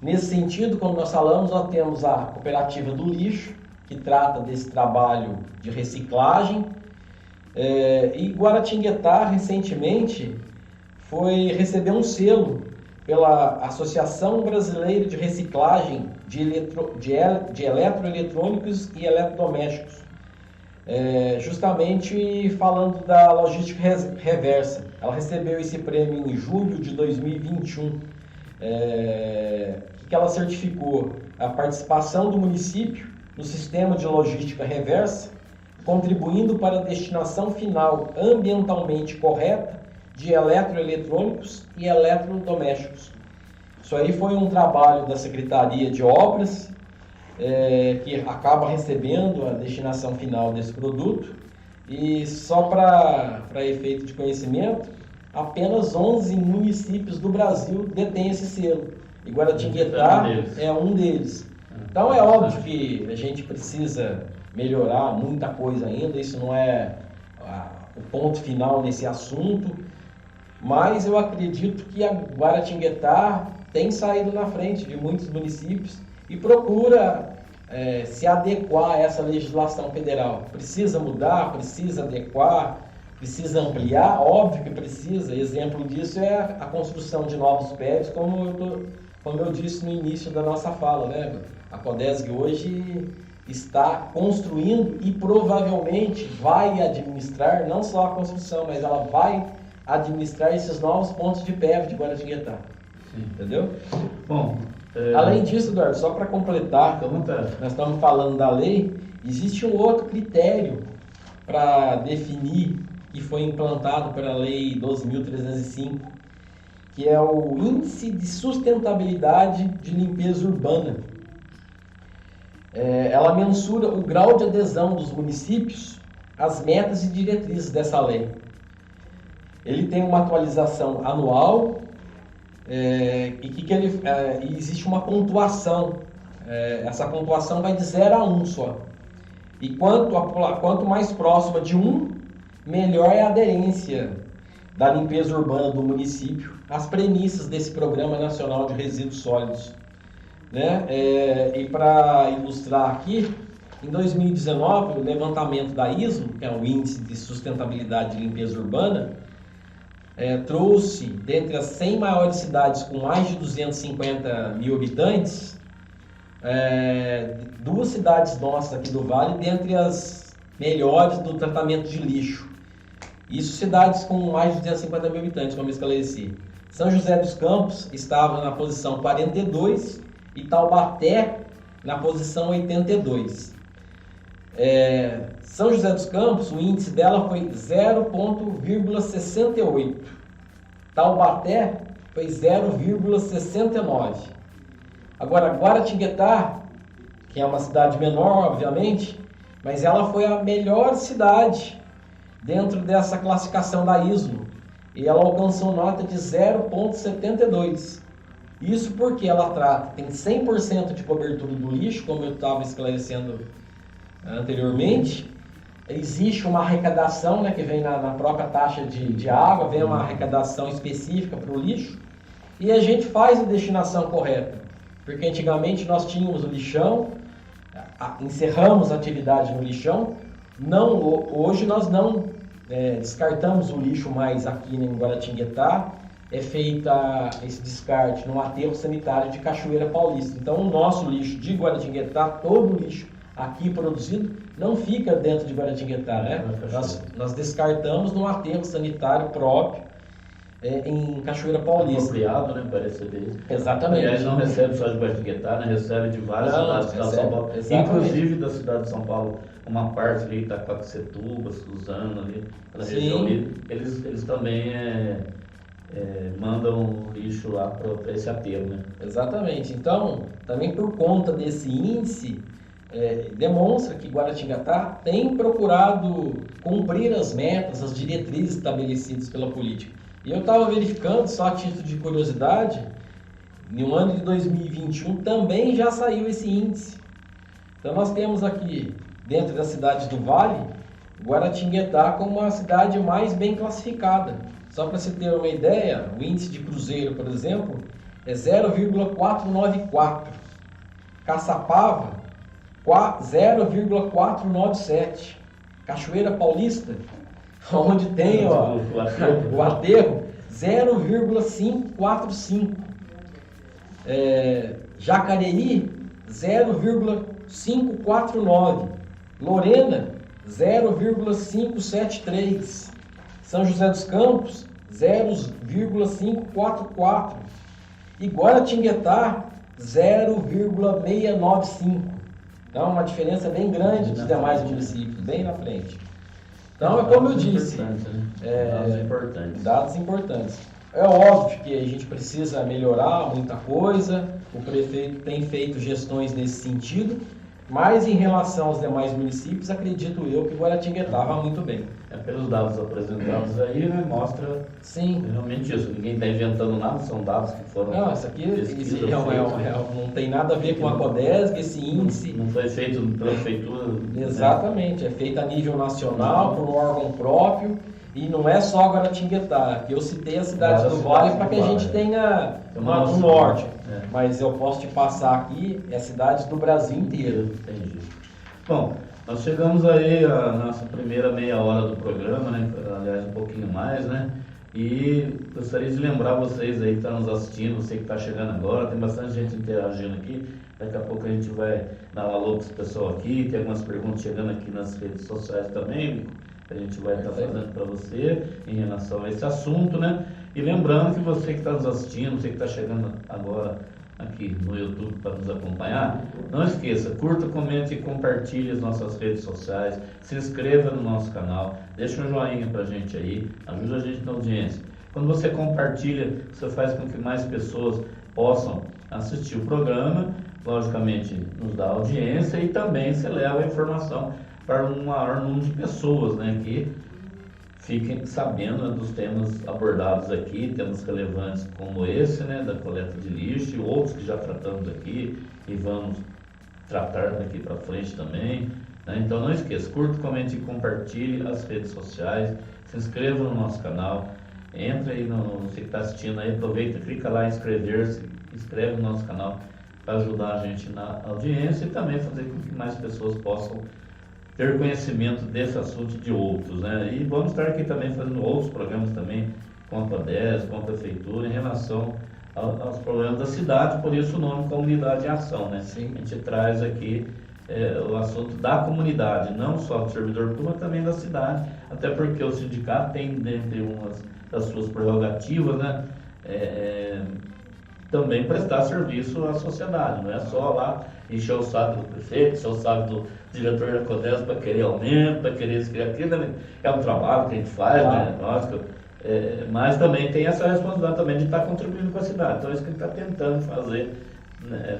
Nesse sentido, quando nós falamos, nós temos a Cooperativa do Lixo, que trata desse trabalho de reciclagem, e Guaratinguetá recentemente recebeu um selo pela Associação Brasileira de Reciclagem de Eletroeletrônicos e Eletrodomésticos, justamente falando da logística reversa. Ela recebeu esse prêmio em julho de 2021, que ela certificou a participação do município no sistema de logística reversa, contribuindo para a destinação final ambientalmente correta de eletroeletrônicos e eletrodomésticos. Isso aí foi um trabalho da Secretaria de Obras, que acaba recebendo a destinação final desse produto. E só para efeito de conhecimento, apenas 11 municípios do Brasil detêm esse selo. E Guaratinguetá é um deles. Então é óbvio que a gente precisa melhorar muita coisa ainda, isso não é o ponto final nesse assunto, mas eu acredito que a Guaratinguetá tem saído na frente de muitos municípios e procura se adequar a essa legislação federal. Precisa mudar, precisa adequar, precisa ampliar, óbvio que precisa. Exemplo disso é a construção de novos prédios, como eu disse no início da nossa fala, né? A Codesg hoje está construindo e provavelmente vai administrar, não só a construção, mas ela vai administrar esses novos pontos de PEV de Guaratinguetá. Entendeu? Bom, além disso, Eduardo, só para completar, nós estamos falando da lei, existe um outro critério para definir, que foi implantado pela Lei 12.305, que é o Índice de Sustentabilidade de Limpeza Urbana. Ela mensura o grau de adesão dos municípios às metas e diretrizes dessa lei. Ele tem uma atualização anual e existe uma pontuação. Essa pontuação vai de 0 a 1 só. E quanto mais próxima de 1, melhor é a aderência da limpeza urbana do município às premissas desse Programa Nacional de Resíduos Sólidos. Né? E para ilustrar aqui, em 2019, o levantamento da ISO, que é o Índice de Sustentabilidade de Limpeza Urbana, trouxe, dentre as 100 maiores cidades com mais de 250 mil habitantes, 2 cidades nossas aqui do Vale, dentre as melhores do tratamento de lixo. Isso cidades com mais de 250 mil habitantes, como eu esclareci. São José dos Campos estava na posição 42 e Taubaté na posição 82. São José dos Campos, o índice dela foi 0,68. Taubaté foi 0,69. Agora, Guaratinguetá, que é uma cidade menor, obviamente, mas ela foi a melhor cidade dentro dessa classificação da ISO. E ela alcançou nota de 0,72. Isso porque ela tem 100% de cobertura do lixo, como eu estava esclarecendo anteriormente. Existe uma arrecadação, né, que vem na própria taxa de água, vem uma arrecadação específica para o lixo, e a gente faz a destinação correta. Porque antigamente nós tínhamos o lixão, encerramos a atividade no lixão, Não, hoje nós não descartamos o lixo mais aqui em Guaratinguetá. É feita esse descarte no aterro sanitário de Cachoeira Paulista. Então o nosso lixo de Guaratinguetá, todo o lixo aqui produzido, não fica dentro de Guaratinguetá, né? Nós descartamos no aterro sanitário próprio em Cachoeira Paulista. Apropriado, né, para receber isso. Exatamente. Aliás, não recebe só de Guaratinguetá, né, recebe de várias cidades da São Paulo, inclusive da cidade de São Paulo, uma parte ali, Itaquaquecetuba, Suzano, ali, na região ali, eles também mandam lixo lá para esse aterro, né? Exatamente. Então, também por conta desse índice, demonstra que Guaratinguetá tem procurado cumprir as metas, as diretrizes estabelecidas pela política. E eu estava verificando, só a título de curiosidade, no ano de 2021 também já saiu esse índice. Então nós temos aqui, dentro da cidade do Vale, Guaratinguetá como a cidade mais bem classificada. Só para você ter uma ideia, o índice de Cruzeiro, por exemplo, é 0,494. Caçapava, 0,497. Cachoeira Paulista, onde tem o aterro, 0,545. Jacareí, 0,549. Lorena, 0,573. São José dos Campos, 0,544. E Guaratinguetá, 0,695. Então, uma diferença bem grande dos demais municípios, bem na frente. Então, é como eu disse, dados importantes. É óbvio que a gente precisa melhorar muita coisa, o prefeito tem feito gestões nesse sentido, mas em relação aos demais municípios, acredito eu que Guaratinguetá vai muito bem. Pelos dados apresentados aí, né, mostra realmente isso. Ninguém está inventando nada, são dados que foram... Não, isso aqui não tem nada a ver com a CODESG, esse índice... Não foi feito pela prefeitura. Exatamente, né? É feito a nível nacional, por um órgão próprio, e não é só Guaratinguetá, que eu citei a cidade do Vale para que a gente tenha uma do norte, mas eu posso te passar aqui as cidades do Brasil inteiro. Entendi. Bom, nós chegamos aí à nossa primeira meia hora do programa, né? Aliás, um pouquinho mais, né? E gostaria de lembrar vocês aí que estão nos assistindo, você que está chegando agora, tem bastante gente interagindo aqui. Daqui a pouco a gente vai dar um alô para esse pessoal aqui, tem algumas perguntas chegando aqui nas redes sociais também, Mico, que a gente vai estar fazendo para você em relação a esse assunto, né? E lembrando que você que está nos assistindo, você que está chegando agora aqui no YouTube para nos acompanhar, não esqueça, curta, comente e compartilhe as nossas redes sociais, se inscreva no nosso canal, deixa um joinha pra gente aí, ajuda a gente na audiência. Quando você compartilha, você faz com que mais pessoas possam assistir o programa, logicamente nos dá audiência e também se leva a informação para um maior número de pessoas, né, que fiquem sabendo, né, dos temas abordados aqui, temas relevantes como esse, né, da coleta de lixo e outros que já tratamos aqui e vamos tratar daqui para frente também, né? Então não esqueça, curta, comente e compartilhe as redes sociais, se inscreva no nosso canal, entra aí você que está assistindo aí, aproveita, clica lá em inscrever-se, inscreve no nosso canal para ajudar a gente na audiência e também fazer com que mais pessoas possam ter conhecimento desse assunto e de outros, né? E vamos estar aqui também fazendo outros programas também com a CODESG, com a Prefeitura, em relação aos problemas da cidade, por isso o nome Comunidade em Ação, né? Sim. A gente traz aqui o assunto da comunidade, não só do servidor público, mas também da cidade, até porque o sindicato tem, dentre umas das suas prerrogativas, né? Também prestar serviço à sociedade, não é só lá encher o saco do prefeito, encher o saco do diretor da CODESG para querer aumento, para querer isso, querer aquilo, né? É um trabalho que a gente faz, né? Lógico, mas também tem essa responsabilidade também de estar contribuindo com a cidade. Então é isso que a gente está tentando fazer, né?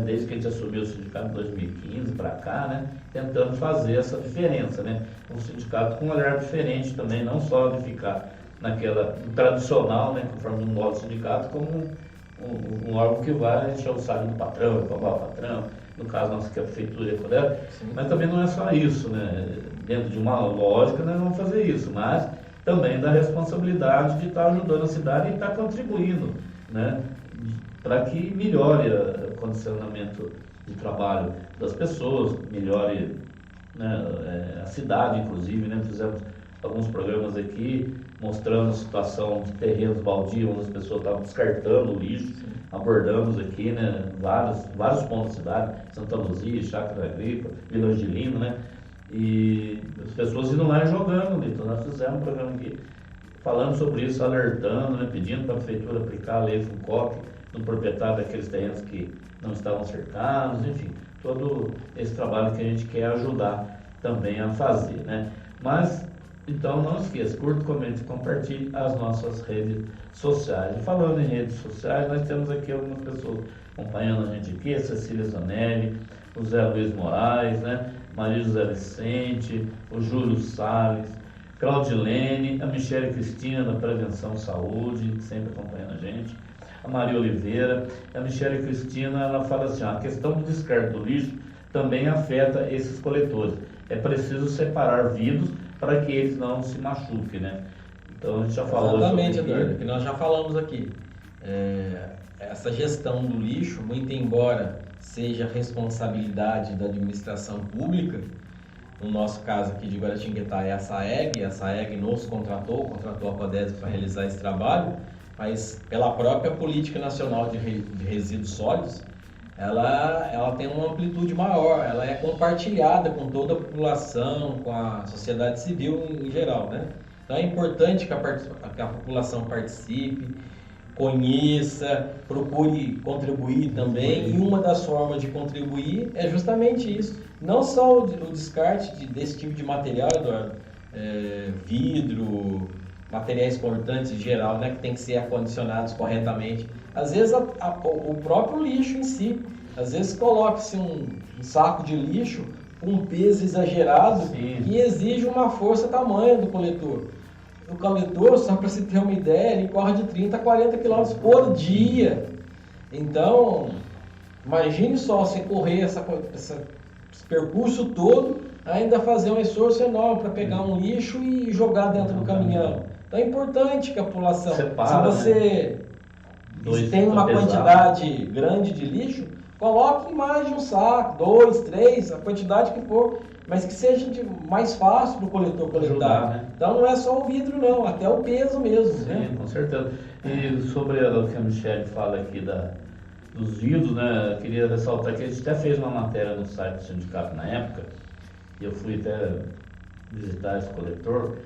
Desde que a gente assumiu o sindicato em 2015 para cá, né? Tentando fazer essa diferença, né? Um sindicato com um olhar diferente também, não só de ficar naquela tradicional, né? Conforme um modo sindicato, como um órgão que vai encher o saco do patrão, cobrar o patrão, no caso nosso que é a prefeitura e a CODESG, mas também não é só isso, né? Dentro de uma lógica nós vamos fazer isso, mas também da responsabilidade de estar ajudando a cidade e estar contribuindo, né? Para que melhore o condicionamento de trabalho das pessoas, melhore né, a cidade, inclusive, né, fizemos alguns programas aqui mostrando a situação de terrenos baldios, onde as pessoas estavam descartando o lixo. Abordamos aqui, né, vários pontos da cidade, Santa Luzia, Chácara Agrícola, Vila Angelino, né, e as pessoas indo lá e jogando, então nós fizemos um programa aqui falando sobre isso, alertando, né, pedindo para a prefeitura aplicar a lei FUNCOP no proprietário daqueles terrenos que não estavam cercados, enfim, todo esse trabalho que a gente quer ajudar também a fazer, né. Mas, então, não esqueça, curta, comente, compartilhe as nossas redes sociais. E falando em redes sociais, nós temos aqui algumas pessoas acompanhando a gente aqui, a Cecília Zanelli, o Zé Luiz Moraes, né, Maria José Vicente, o Júlio Salles, Claudilene, a Michele Cristina da Prevenção Saúde, sempre acompanhando a gente, a Maria Oliveira. A Michele Cristina, ela fala assim, a questão do descarte do lixo também afeta esses coletores. É preciso separar vidros para que eles não se machuquem, né? Então a gente já falou exatamente, sobre Eduardo, que nós já falamos aqui. Essa gestão do lixo, muito embora seja responsabilidade da administração pública, no nosso caso aqui de Guaratinguetá é a SAEG nos contratou a Codesp para realizar esse trabalho, mas pela própria Política Nacional de Resíduos Sólidos, ela tem uma amplitude maior, ela é compartilhada com toda a população, com a sociedade civil em geral, né? Então é importante que a população participe, conheça, procure contribuir também, e uma das formas de contribuir é justamente isso, não só o descarte desse tipo de material, Eduardo, vidro, materiais cortantes em geral, né, que tem que ser acondicionados corretamente. Às vezes o próprio lixo em si, às vezes coloca-se um saco de lixo com um peso exagerado. Sim. Que exige uma força tamanha do coletor. O coletor, só para você ter uma ideia, ele corre de 30 a 40 km por dia. Então, imagine só você correr esse percurso todo, ainda fazer um esforço enorme para pegar um lixo e jogar dentro do caminhão. Então é importante que a população, separa, se você tem uma quantidade grande de lixo, coloque mais de um saco, 2, 3, a quantidade que for, mas que seja mais fácil para o coletor coletar. Né? Então não é só o vidro não, até o peso mesmo. Sim, né? Com certeza. E sobre o que a Michele fala aqui dos vidros, né, eu queria ressaltar que a gente até fez uma matéria no site do sindicato na época, e eu fui até visitar esse coletor,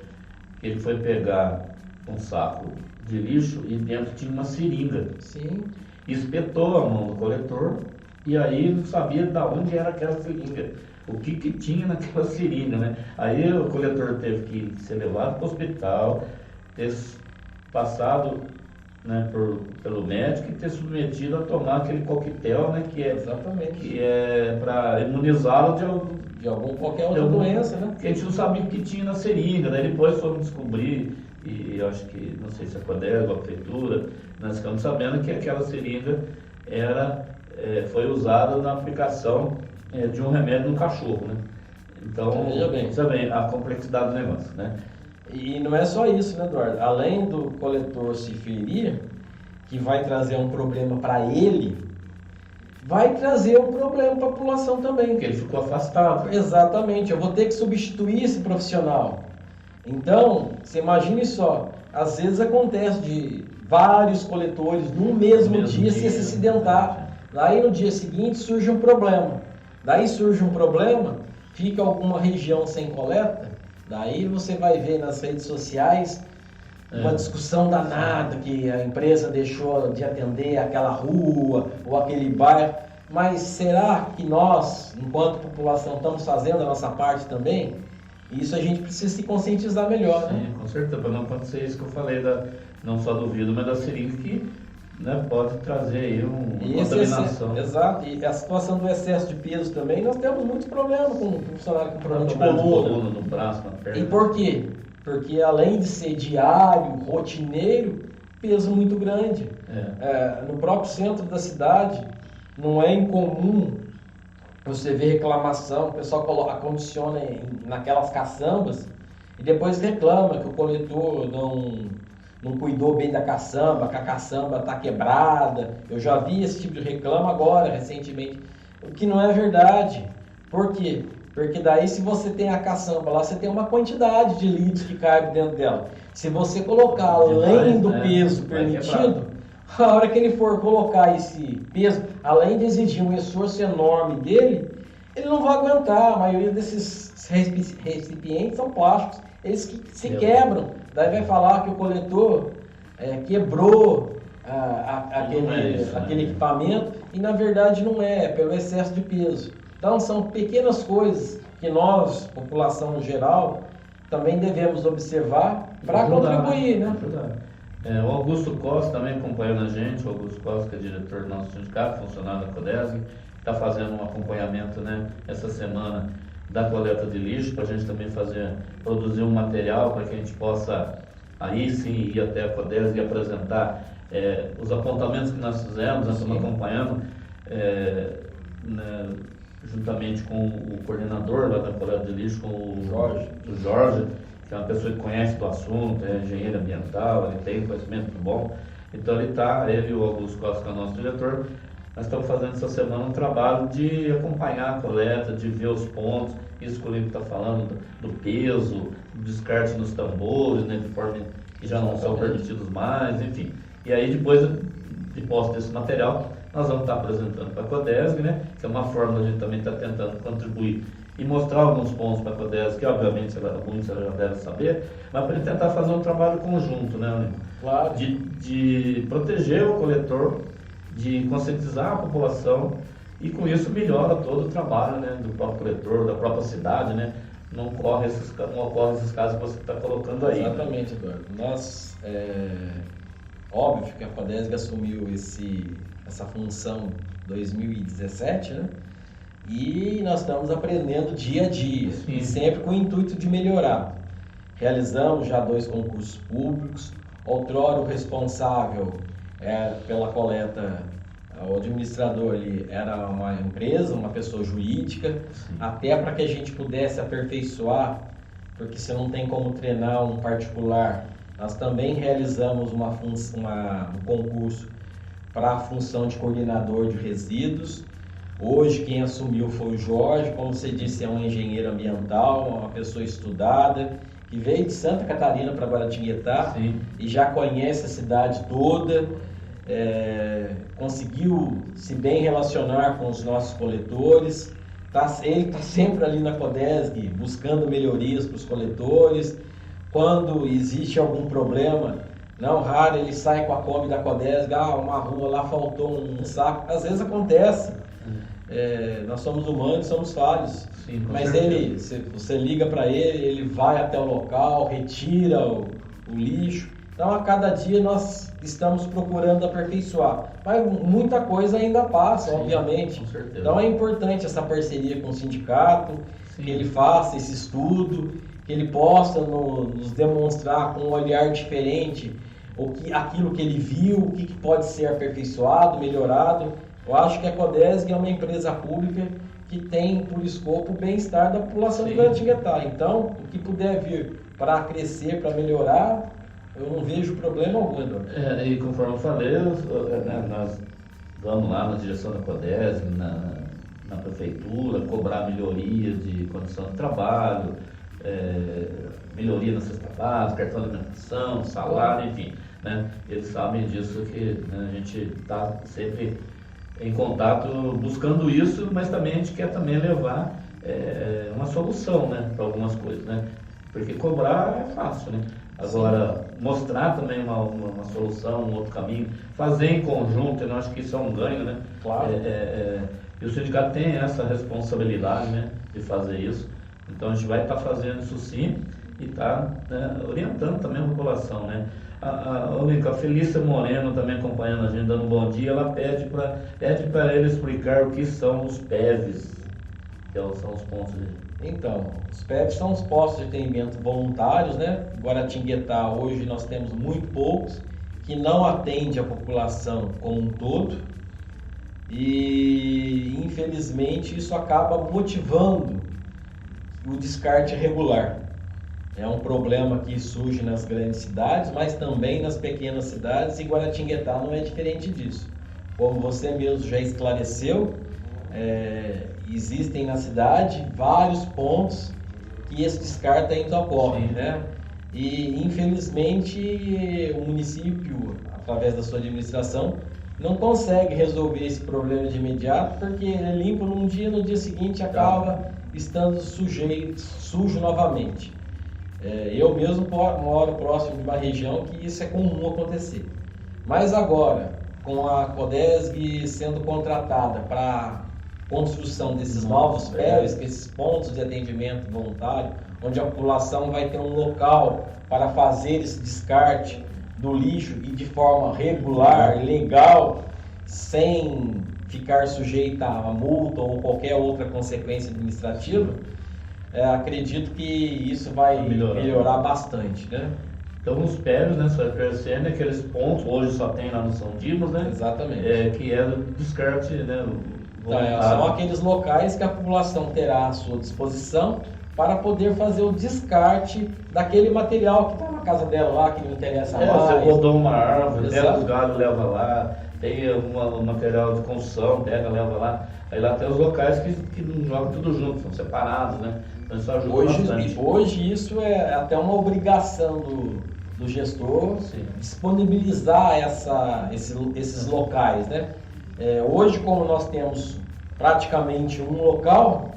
que ele foi pegar um saco de lixo e dentro tinha uma seringa. Sim. Espetou a mão do coletor e aí não sabia de onde era aquela seringa, o que tinha naquela seringa, né? Aí o coletor teve que ser levado para o hospital, ter passado, né, pelo médico e ter submetido a tomar aquele coquetel, né, que é para imunizá-lo de qualquer outra doença, né? Que a gente não sabia o que tinha na seringa, né? Depois fomos descobrir, e eu acho que, não sei se a Codesp, a prefeitura, nós ficamos sabendo que aquela seringa foi usada na aplicação de um remédio no cachorro, né? Então, veja bem a complexidade do negócio, né? E não é só isso, né, Eduardo? Além do coletor se ferir, que vai trazer um problema para ele, vai trazer um problema para a população também. Porque ele ficou afastado. Exatamente, eu vou ter que substituir esse profissional. Então, você imagine só, às vezes acontece de vários coletores no mesmo dia se acidentar. Daí no dia seguinte surge um problema. Fica alguma região sem coleta, daí você vai ver nas redes sociais uma discussão danada que a empresa deixou de atender aquela rua ou aquele bairro. Mas será que nós, enquanto população, estamos fazendo a nossa parte também? Isso a gente precisa se conscientizar melhor. Sim, né? Com certeza, para não acontecer isso que eu falei, não só do vidro, mas da seringa, que, né, pode trazer aí uma contaminação. Exato, e a situação do excesso de peso também, nós temos muitos problemas com funcionário com problema de coluna. No braço, na perna. E por quê? Porque além de ser diário, rotineiro, peso muito grande. No próprio centro da cidade, não é incomum você ver reclamação, o pessoal acondiciona naquelas caçambas e depois reclama que o coletor não cuidou bem da caçamba, que a caçamba está quebrada. Eu já vi esse tipo de reclamo agora, recentemente, o que não é verdade. Por quê? Porque daí se você tem a caçamba lá, você tem uma quantidade de litros que cabe dentro dela. Se você colocar além do peso permitido, a hora que ele for colocar esse peso, além de exigir um esforço enorme dele, ele não vai aguentar. A maioria desses recipientes são plásticos, eles que se quebram. Daí vai falar que o coletor quebrou aquele equipamento, e na verdade não é pelo excesso de peso. Então são pequenas coisas que nós, população geral, também devemos observar para contribuir, né? O Augusto Costa também acompanhando a gente, o Augusto Costa, que é diretor do nosso sindicato, funcionário da Codesg, está fazendo um acompanhamento, né, essa semana da coleta de lixo, para a gente também produzir um material para que a gente possa aí sim ir até a Codesg e apresentar os apontamentos que nós fizemos. Nós estamos acompanhando né, juntamente com o coordenador lá da coleta de lixo, com o Jorge, que é uma pessoa que conhece do assunto, é engenheiro ambiental, ele tem conhecimento muito bom. Então ele e o Augusto Costa, que é o nosso diretor, nós estamos fazendo essa semana um trabalho de acompanhar a coleta, de ver os pontos, isso que o Olímpio está falando, do peso, do descarte nos tambores, né, de forma que já não são permitidos mais, enfim. E aí depois de posse desse material, nós vamos estar apresentando para a Codesg, né, que é uma forma de a gente também estar tentando contribuir e mostrar alguns pontos para a Codesg, que obviamente muitos já devem saber, mas para ele tentar fazer um trabalho conjunto, né, Olímpio? Claro. De proteger o coletor, de conscientizar a população, e com isso melhora todo o trabalho, né, do próprio coletor, da própria cidade, né? Não ocorre esses casos que você está colocando aí. Exatamente, Eduardo. Nós, óbvio que a Codesg assumiu essa função em 2017, né? E nós estamos aprendendo dia a dia, e sempre com o intuito de melhorar. Realizamos já 2 concursos públicos. Outrora o responsável pela coleta, o administrador, ele era uma empresa, uma pessoa jurídica, até para que a gente pudesse aperfeiçoar, porque você não tem como treinar um particular. Nós também realizamos um concurso para a função de coordenador de resíduos. Hoje quem assumiu foi o Jorge, como você disse, é um engenheiro ambiental, uma pessoa estudada, que veio de Santa Catarina para Guaratinguetá e já conhece a cidade toda, conseguiu se bem relacionar com os nossos coletores, ele está sempre ali na Codesg buscando melhorias para os coletores. Quando existe algum problema, não raro ele sai com a Kombi da Codesg, uma rua lá faltou um saco, às vezes acontece. Nós somos humanos, somos falhos. Sim, mas certeza. você liga para ele vai até o local, retira o lixo. Então a cada dia nós estamos procurando aperfeiçoar, mas muita coisa ainda passa, obviamente. Com certeza. Então é importante essa parceria com o sindicato, que ele faça esse estudo, que ele possa nos demonstrar com um olhar diferente aquilo que ele viu, o que pode ser aperfeiçoado, melhorado. Eu acho que a Codesg é uma empresa pública que tem por escopo o bem-estar da população de Guaratinguetá. Então, o que puder vir para crescer, para melhorar, eu não vejo problema algum, Eduardo. E conforme eu falei, nós vamos lá na direção da Codesg, na prefeitura, cobrar melhoria de condição de trabalho, melhoria na cesta básica, cartão de alimentação, salário, enfim. Né? Eles sabem disso, que a gente está sempre em contato buscando isso, mas também a gente quer também levar uma solução, né, para algumas coisas, né? Porque cobrar é fácil, né? Agora, mostrar também uma solução, um outro caminho, fazer em conjunto, eu acho que isso é um ganho, né? Claro. E o sindicato tem essa responsabilidade, né, de fazer isso. Então a gente vai estar fazendo isso sim e está orientando também a população, né? A Felícia Moreno também acompanhando a gente, dando um bom dia, ela pede para ele explicar o que são os PEVs, que são os pontos de... Então, os PEVs são os postos de atendimento voluntários, né? Guaratinguetá, hoje nós temos muito poucos, que não atende a população como um todo, e infelizmente isso acaba motivando o descarte irregular. É um problema que surge nas grandes cidades, mas também nas pequenas cidades, e Guaratinguetá não é diferente disso. Como você mesmo já esclareceu, existem na cidade vários pontos que esse descarte ainda ocorre, né? E infelizmente o município, através da sua administração, não consegue resolver esse problema de imediato, porque ele limpa num dia, no dia seguinte acaba estando sujo novamente. Eu mesmo moro próximo de uma região que isso é comum acontecer. Mas agora, com a Codesg sendo contratada para construção desses novos PEVs, esses pontos de atendimento voluntário, onde a população vai ter um local para fazer esse descarte do lixo e de forma regular, legal, sem ficar sujeita a multa ou qualquer outra consequência administrativa, acredito que isso vai melhorar bastante, né? Então os PEVs, né, só percebendo aqueles pontos, hoje só tem lá no São Dimas, né? Exatamente. Que é do descarte, né? Então, são aqueles locais que a população terá à sua disposição para poder fazer o descarte daquele material que está na casa dela lá, que não interessa mais. Você botou uma árvore, pega os galhos, leva lá, tem um material de construção, pega, leva lá. Aí lá tem os locais que não jogam tudo junto, são separados, né? Então isso ajuda bastante. Hoje isso é até uma obrigação do gestor, disponibilizar esses locais, né? Hoje, como nós temos praticamente um local,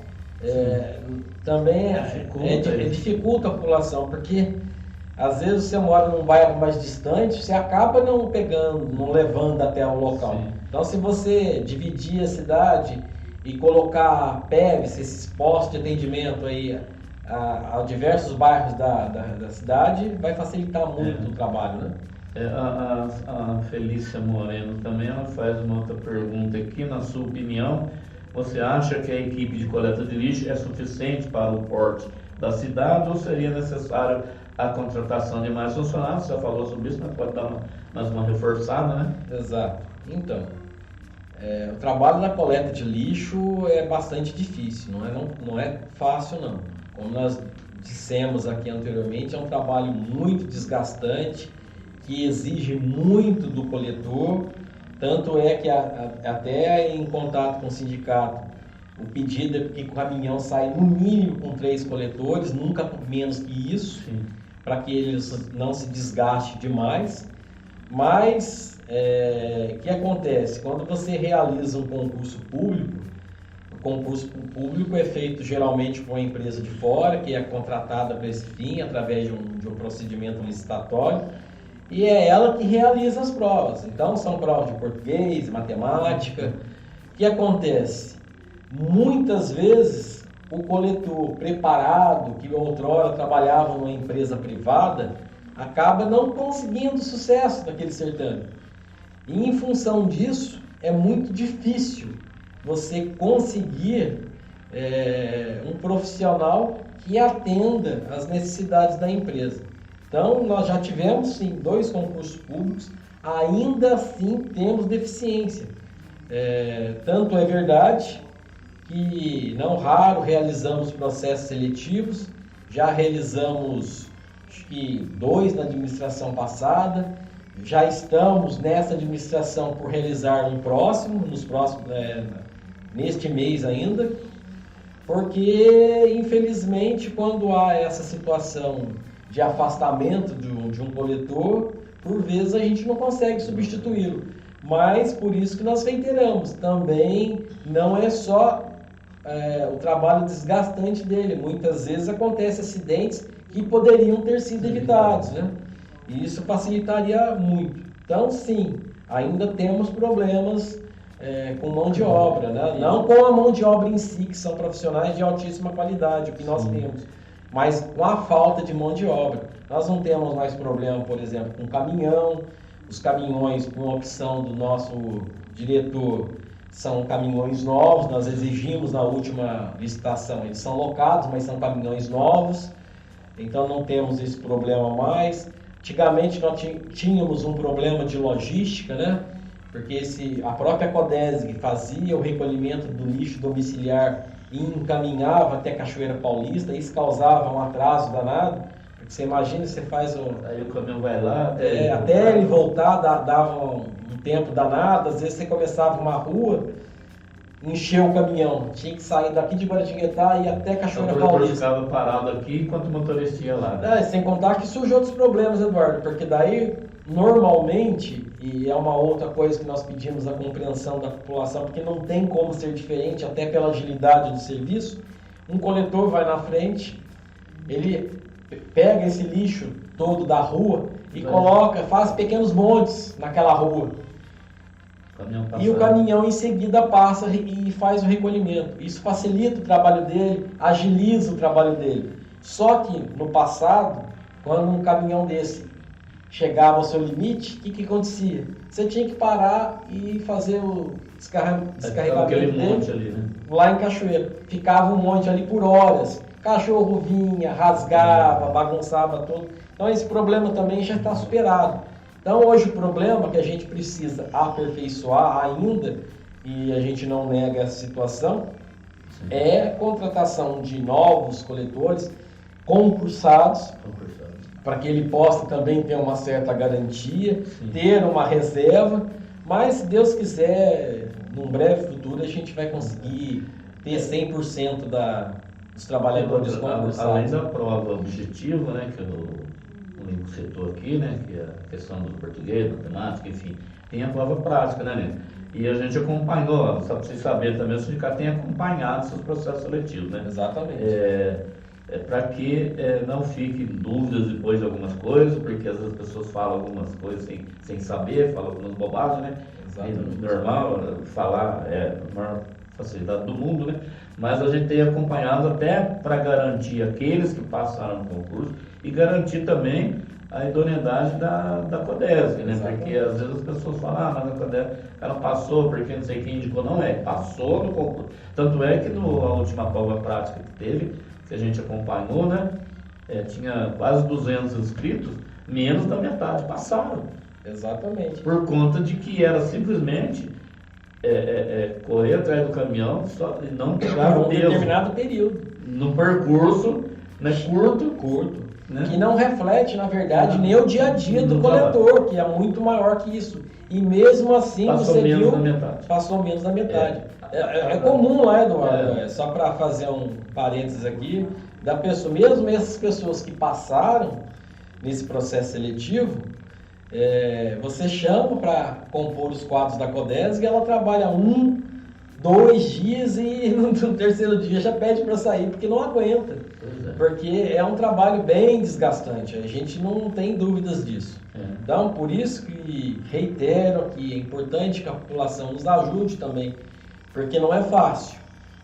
também dificulta a população, porque às vezes você mora num bairro mais distante, você acaba não levando até o local. Sim. Então, se você dividir a cidade e colocar PEVs, esses postos de atendimento aí a diversos bairros da cidade, vai facilitar muito o trabalho, né? A Felícia Moreno também, ela faz uma outra pergunta aqui. Na sua opinião, você acha que a equipe de coleta de lixo é suficiente para o porte da cidade ou seria necessário a contratação de mais funcionários? Você já falou sobre isso, mas pode dar mais uma reforçada, né? Exato. Então, o trabalho da coleta de lixo é bastante difícil, não é fácil não. Como nós dissemos aqui anteriormente, é um trabalho muito desgastante, que exige muito do coletor, tanto é que até em contato com o sindicato, o pedido é que o caminhão saia no mínimo com 3 coletores, nunca menos que isso, para que eles não se desgaste demais. Mas o que acontece? Quando você realiza um concurso público, o concurso público é feito geralmente por uma empresa de fora, que é contratada para esse fim, através de um procedimento licitatório, e é ela que realiza as provas. Então são provas de português, matemática. O que acontece? Muitas vezes o coletor preparado, que outrora trabalhava numa empresa privada, acaba não conseguindo sucesso naquele certame. E em função disso, é muito difícil você conseguir um profissional que atenda às necessidades da empresa. Então, nós já tivemos, sim, 2 concursos públicos, ainda assim temos deficiência. Tanto é verdade que, não raro, realizamos processos seletivos, já realizamos, acho que 2 na administração passada, já estamos nessa administração por realizar um próximo, neste mês ainda, porque, infelizmente, quando há essa situação de afastamento de um coletor, por vezes a gente não consegue substituí-lo. Mas por isso que nós reiteramos, também não é só o trabalho desgastante dele, muitas vezes acontecem acidentes que poderiam ter sido evitados, né? E isso facilitaria muito. Então, sim, ainda temos problemas com mão de obra, né? Não com a mão de obra em si, que são profissionais de altíssima qualidade, o que nós temos, mas com a falta de mão de obra. Nós não temos mais problema, por exemplo, com caminhão. Os caminhões, com a opção do nosso diretor, são caminhões novos. Nós exigimos na última licitação, eles são locados, mas são caminhões novos. Então não temos esse problema mais. Antigamente nós tínhamos um problema de logística, né? Porque a própria Codesg fazia o recolhimento do lixo domiciliar e encaminhava até Cachoeira Paulista, isso causava um atraso danado, porque você imagina, você faz aí o caminhão vai lá, até ele voltar, dava um tempo danado, às vezes você começava uma rua encher o caminhão. Tinha que sair daqui de Guaratinguetá e ir até Cachoeira O produtor Paulista. ficava parado aqui enquanto o motorista ia lá. Né? Sem contar que surgiu outros problemas, Eduardo, porque daí, normalmente, e é uma outra coisa que nós pedimos a compreensão da população, porque não tem como ser diferente, até pela agilidade do serviço, um coletor vai na frente, ele pega esse lixo todo da rua e coloca, faz pequenos montes naquela rua. E o caminhão em seguida passa e faz o recolhimento. Isso facilita o trabalho dele, agiliza o trabalho dele. Só que no passado, quando um caminhão desse chegava ao seu limite, o que acontecia? Você tinha que parar e fazer o descarregamento aquele dele monte ali, né? lá em Cachoeira. Ficava um monte ali por horas. Cachorro vinha, rasgava, bagunçava tudo. Então esse problema também já está superado. Então hoje o problema que a gente precisa aperfeiçoar ainda, e a gente não nega essa situação, é a contratação de novos coletores concursados, para que ele possa também ter uma certa garantia, ter uma reserva, mas se Deus quiser, num breve futuro a gente vai conseguir ter 100% dos trabalhadores concursados. Além da prova objetiva, né, que o Nico citou aqui, né, que é a questão do português, matemática, enfim, tem a prova prática, né, Nico? E a gente acompanhou, só para vocês saberem também, o sindicato tem acompanhado seus processos seletivos, né? Exatamente. Para que não fiquem dúvidas depois de algumas coisas, porque às vezes as pessoas falam algumas coisas sem saber, falam algumas bobagens, né? Exatamente. Normal, falar é a maior facilidade do mundo, né? Mas a gente tem acompanhado até para garantir aqueles que passaram no concurso e garantir também a idoneidade da CODESG, né? Exatamente. Porque às vezes as pessoas falam, mas a CODESG ela passou porque não sei quem indicou, não é, passou no concurso. Tanto é que na última prova prática que teve, que a gente acompanhou, né? Tinha quase 200 inscritos, menos da metade passaram. Exatamente. Por conta de que era simplesmente correr atrás do caminhão só, e não pegar Por o um peso determinado período. no percurso, né, curto, né? Que não reflete, na verdade, nem o dia a dia do Não coletor, que é muito maior que isso. E mesmo assim, Passou você menos viu, da metade. passou menos da metade. É comum lá, Eduardo, só para fazer um parênteses aqui, da pessoa, mesmo essas pessoas que passaram nesse processo seletivo, você chama para compor os quadros da CODESG e ela trabalha 1, 2 dias e no terceiro dia já pede para sair porque não aguenta. Porque é um trabalho bem desgastante, a gente não tem dúvidas disso. Então, por isso que reitero que é importante que a população nos ajude também, porque não é fácil.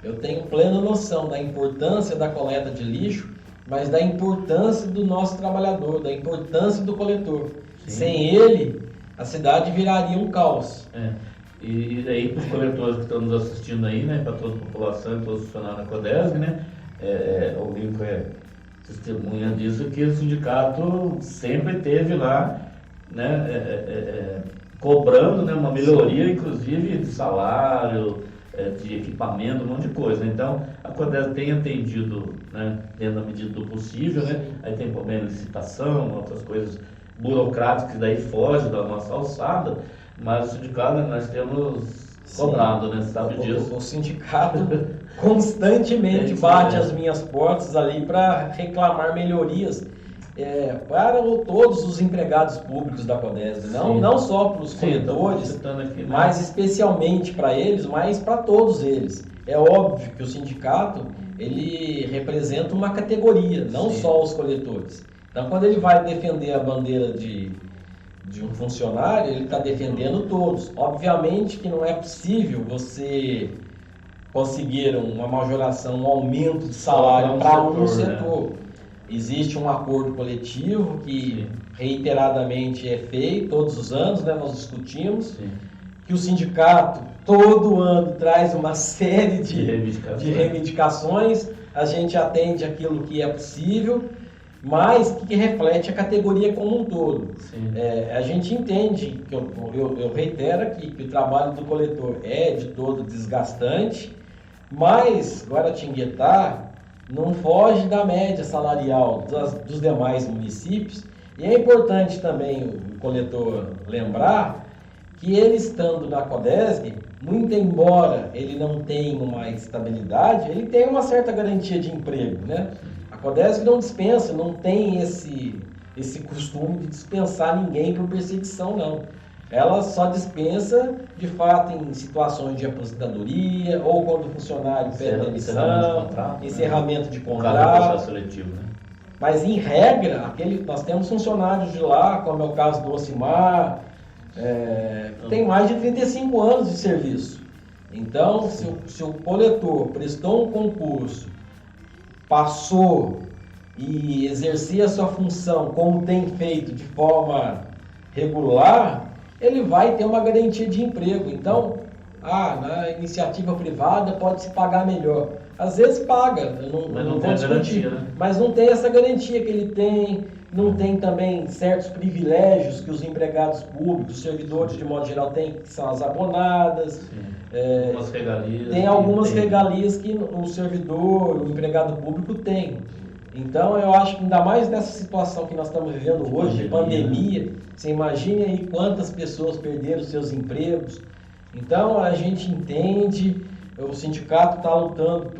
Eu tenho plena noção da importância da coleta de lixo, mas da importância do nosso trabalhador, da importância do coletor. Sim. Sem ele, a cidade viraria um caos. E aí, para os coletores que estão nos assistindo aí, né, para toda a população e todos os funcionários da CODESG, né, o Lincoln testemunha disso, que o sindicato sempre teve lá, né, cobrando, né, uma melhoria, inclusive, de salário, de equipamento, um monte de coisa. Então, a CODESG tem atendido, né, dentro da medida do possível, né, aí tem problema de licitação, outras coisas burocráticas que daí fogem da nossa alçada, mas o sindicato, nós temos cobrado, né, você sabe disso. O sindicato constantemente bate as minhas portas ali para reclamar melhorias para todos os empregados públicos da CODESG, não só para os coletores, aqui, né? mas especialmente para eles, mas para todos eles. É óbvio que o sindicato ele representa uma categoria, não só os coletores. Então, quando ele vai defender a bandeira de um funcionário, ele está defendendo todos. Obviamente que não é possível você conseguir uma majoração, um aumento de salário para um setor. Né? Existe um acordo coletivo que reiteradamente é feito todos os anos, né? Nós discutimos, que o sindicato todo ano traz uma série de reivindicações, a gente atende aquilo que é possível, mas que reflete a categoria como um todo. A gente entende, que eu reitero aqui, que o trabalho do coletor é de todo desgastante, mas Guaratinguetá não foge da média salarial dos demais municípios, e é importante também o coletor lembrar que ele estando na Codesg, muito embora ele não tenha uma estabilidade, ele tem uma certa garantia de emprego, né? A Codesg não dispensa, não tem esse costume de dispensar ninguém por perseguição, não. Ela só dispensa, de fato, em situações de aposentadoria, ou quando o funcionário pede demissão, encerramento de contrato. Seletivo, né? Mas, em regra, nós temos funcionários de lá, como é o caso do Ocimar, que tem mais de 35 anos de serviço. Então, se o coletor prestou um concurso, passou e exercia a sua função como tem feito de forma regular, ele vai ter uma garantia de emprego. Então, na iniciativa privada pode-se pagar melhor. Às vezes paga, mas não tem garantia, né? Mas não tem essa garantia que ele tem, não tem também certos privilégios que os empregados públicos, os servidores de modo geral têm, que são as abonadas. Algumas regalias. Tem algumas regalias que o servidor, o empregado público tem. Então, eu acho que ainda mais nessa situação que nós estamos vivendo hoje, de pandemia, você imagine aí quantas pessoas perderam seus empregos. Então, a gente entende, o sindicato está lutando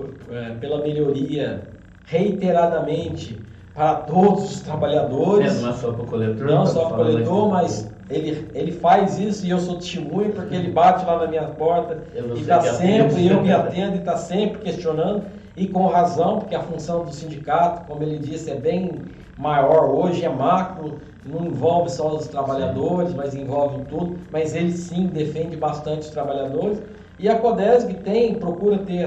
pela melhoria reiteradamente para todos os trabalhadores. Não é só para o coletor. Não só para o coletor, mas ele faz isso e eu sou testemunha porque ele bate lá na minha porta e está sempre, eu que atendo, e está sempre questionando. E com razão, porque a função do sindicato, como ele disse, é bem maior hoje, é macro, não envolve só os trabalhadores, mas envolve tudo, mas ele sim defende bastante os trabalhadores. E a Codesg procura ter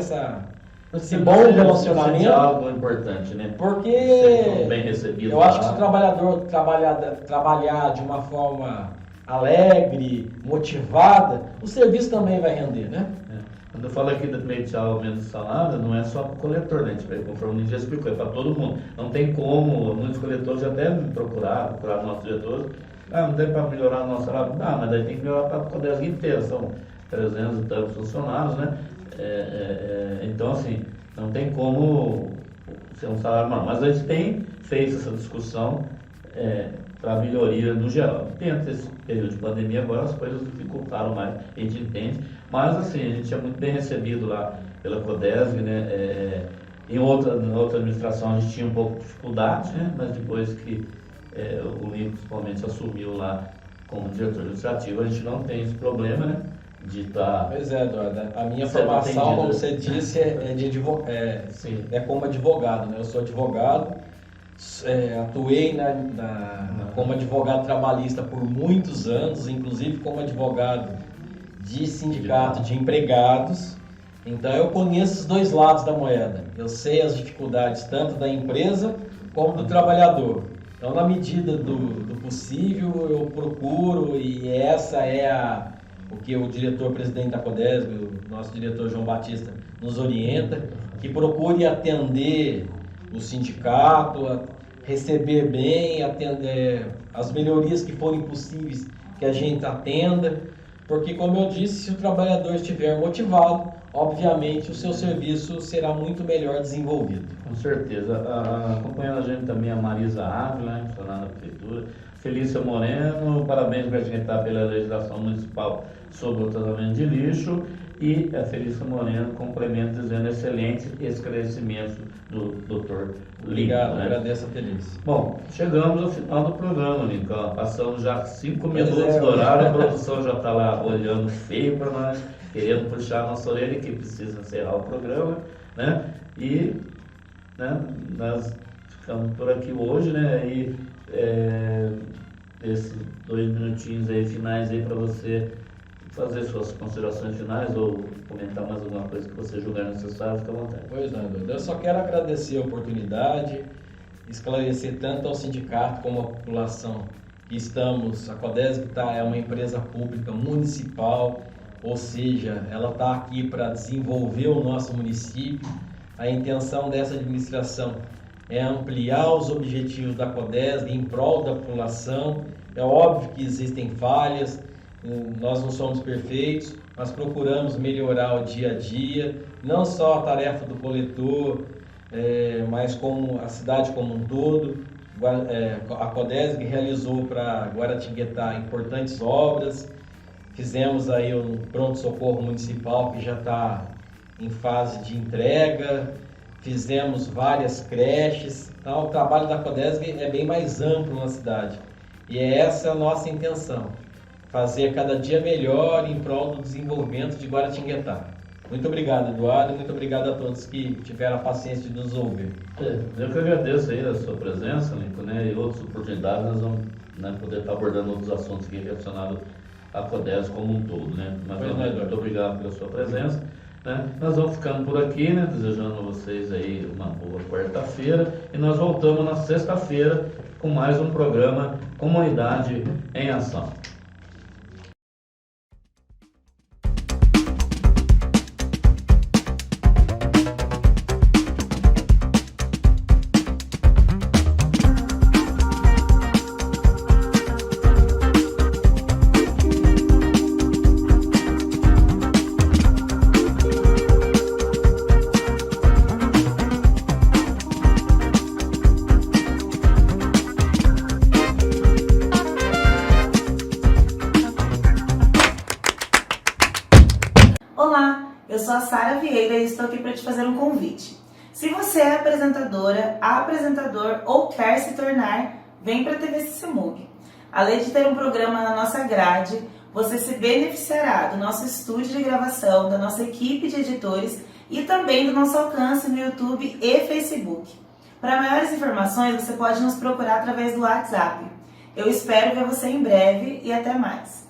esse bom relacionamento. É algo importante, né? Porque bem recebido, eu acho que se o trabalhador trabalhar de uma forma alegre, motivada, o serviço também vai render, né? Quando eu falo aqui do pleitear aumento de salário, não é só para o coletor, né? Conforme o Ninja explicou, é para todo mundo. Não tem como, muitos coletores já devem procurar nossos diretores. Não tem para melhorar o nosso salário? Não, mas daí tem que melhorar para a Codesg inteira, são 300 e tantos funcionários, né? Então, assim, não tem como ser um salário maior. Mas a gente tem feito essa discussão para melhoria no geral. Dentro desse período de pandemia, agora as coisas dificultaram mais, a gente entende. Mas, assim, a gente é muito bem recebido lá pela Codesg, né? Na outra administração a gente tinha um pouco de dificuldade, né? Mas depois que o Lincoln, principalmente, assumiu lá como diretor administrativo, a gente não tem esse problema, né? De estar... Pois é, Eduardo. A minha formação, como você disse, é como advogado, né? Eu sou advogado, atuei como advogado trabalhista por muitos anos, inclusive como advogado de sindicato de empregados. Então eu conheço os dois lados da moeda. Eu sei as dificuldades tanto da empresa como do trabalhador. Então, na medida do possível, eu procuro, e essa é o que o diretor-presidente da Codesg, o nosso diretor João Batista, nos orienta, que procure atender o sindicato, receber bem, atender as melhorias que forem possíveis que a gente atenda, porque, como eu disse, se o trabalhador estiver motivado, obviamente o seu serviço será muito melhor desenvolvido. Com certeza. Acompanhando a gente também a Marisa Ávila, funcionária da Prefeitura, Felícia Moreno, parabéns para a gente pela legislação municipal sobre o tratamento de lixo, e a Felícia Moreno complementa dizendo excelente esclarecimento do Dr. Obrigado, né? Agradeço a Felícia. Bom, chegamos ao final do programa, Lincoln. Passamos já 5 minutos do horário, a produção já está lá olhando feio para nós, querendo puxar a nossa orelha, que precisa encerrar o programa, né? E nós ficamos por aqui hoje, né? E esses 2 minutinhos aí finais aí para você fazer suas considerações finais ou comentar mais alguma coisa que você julgar necessário, fica à vontade. Pois não, eu só quero agradecer a oportunidade, esclarecer tanto ao sindicato como à população que a Codesg é uma empresa pública municipal, ou seja, ela está aqui para desenvolver o nosso município. A intenção dessa administração é ampliar os objetivos da Codesg em prol da população. É óbvio que existem falhas, nós não somos perfeitos, mas procuramos melhorar o dia a dia, não só a tarefa do coletor, mas como a cidade como um todo. A Codesg realizou para Guaratinguetá importantes obras, Fizemos aí um pronto-socorro municipal que já está em fase de entrega, fizemos várias creches. Então, o trabalho da Codesv é bem mais amplo na cidade. E essa é a nossa intenção, fazer cada dia melhor em prol do desenvolvimento de Guaratinguetá. Muito obrigado, Eduardo, e muito obrigado a todos que tiveram a paciência de nos ouvir. Eu que agradeço aí a sua presença, Lincoln, né, e outras oportunidades nós vamos, né, poder estar abordando outros assuntos aqui relacionados à Codesv como um todo, né. Mas muito obrigado pela sua presença. Né? Nós vamos ficando por aqui, né, desejando a vocês aí uma boa quarta-feira, e nós voltamos na sexta-feira com mais um programa Comunidade em Ação. Olá, eu sou a Sara Vieira e estou aqui para te fazer um convite. Se você é apresentadora, apresentador ou quer se tornar, vem para a TV Sissemug. Além de ter um programa na nossa grade, você se beneficiará do nosso estúdio de gravação, da nossa equipe de editores e também do nosso alcance no YouTube e Facebook. Para maiores informações, você pode nos procurar através do WhatsApp. Eu espero ver você em breve e até mais.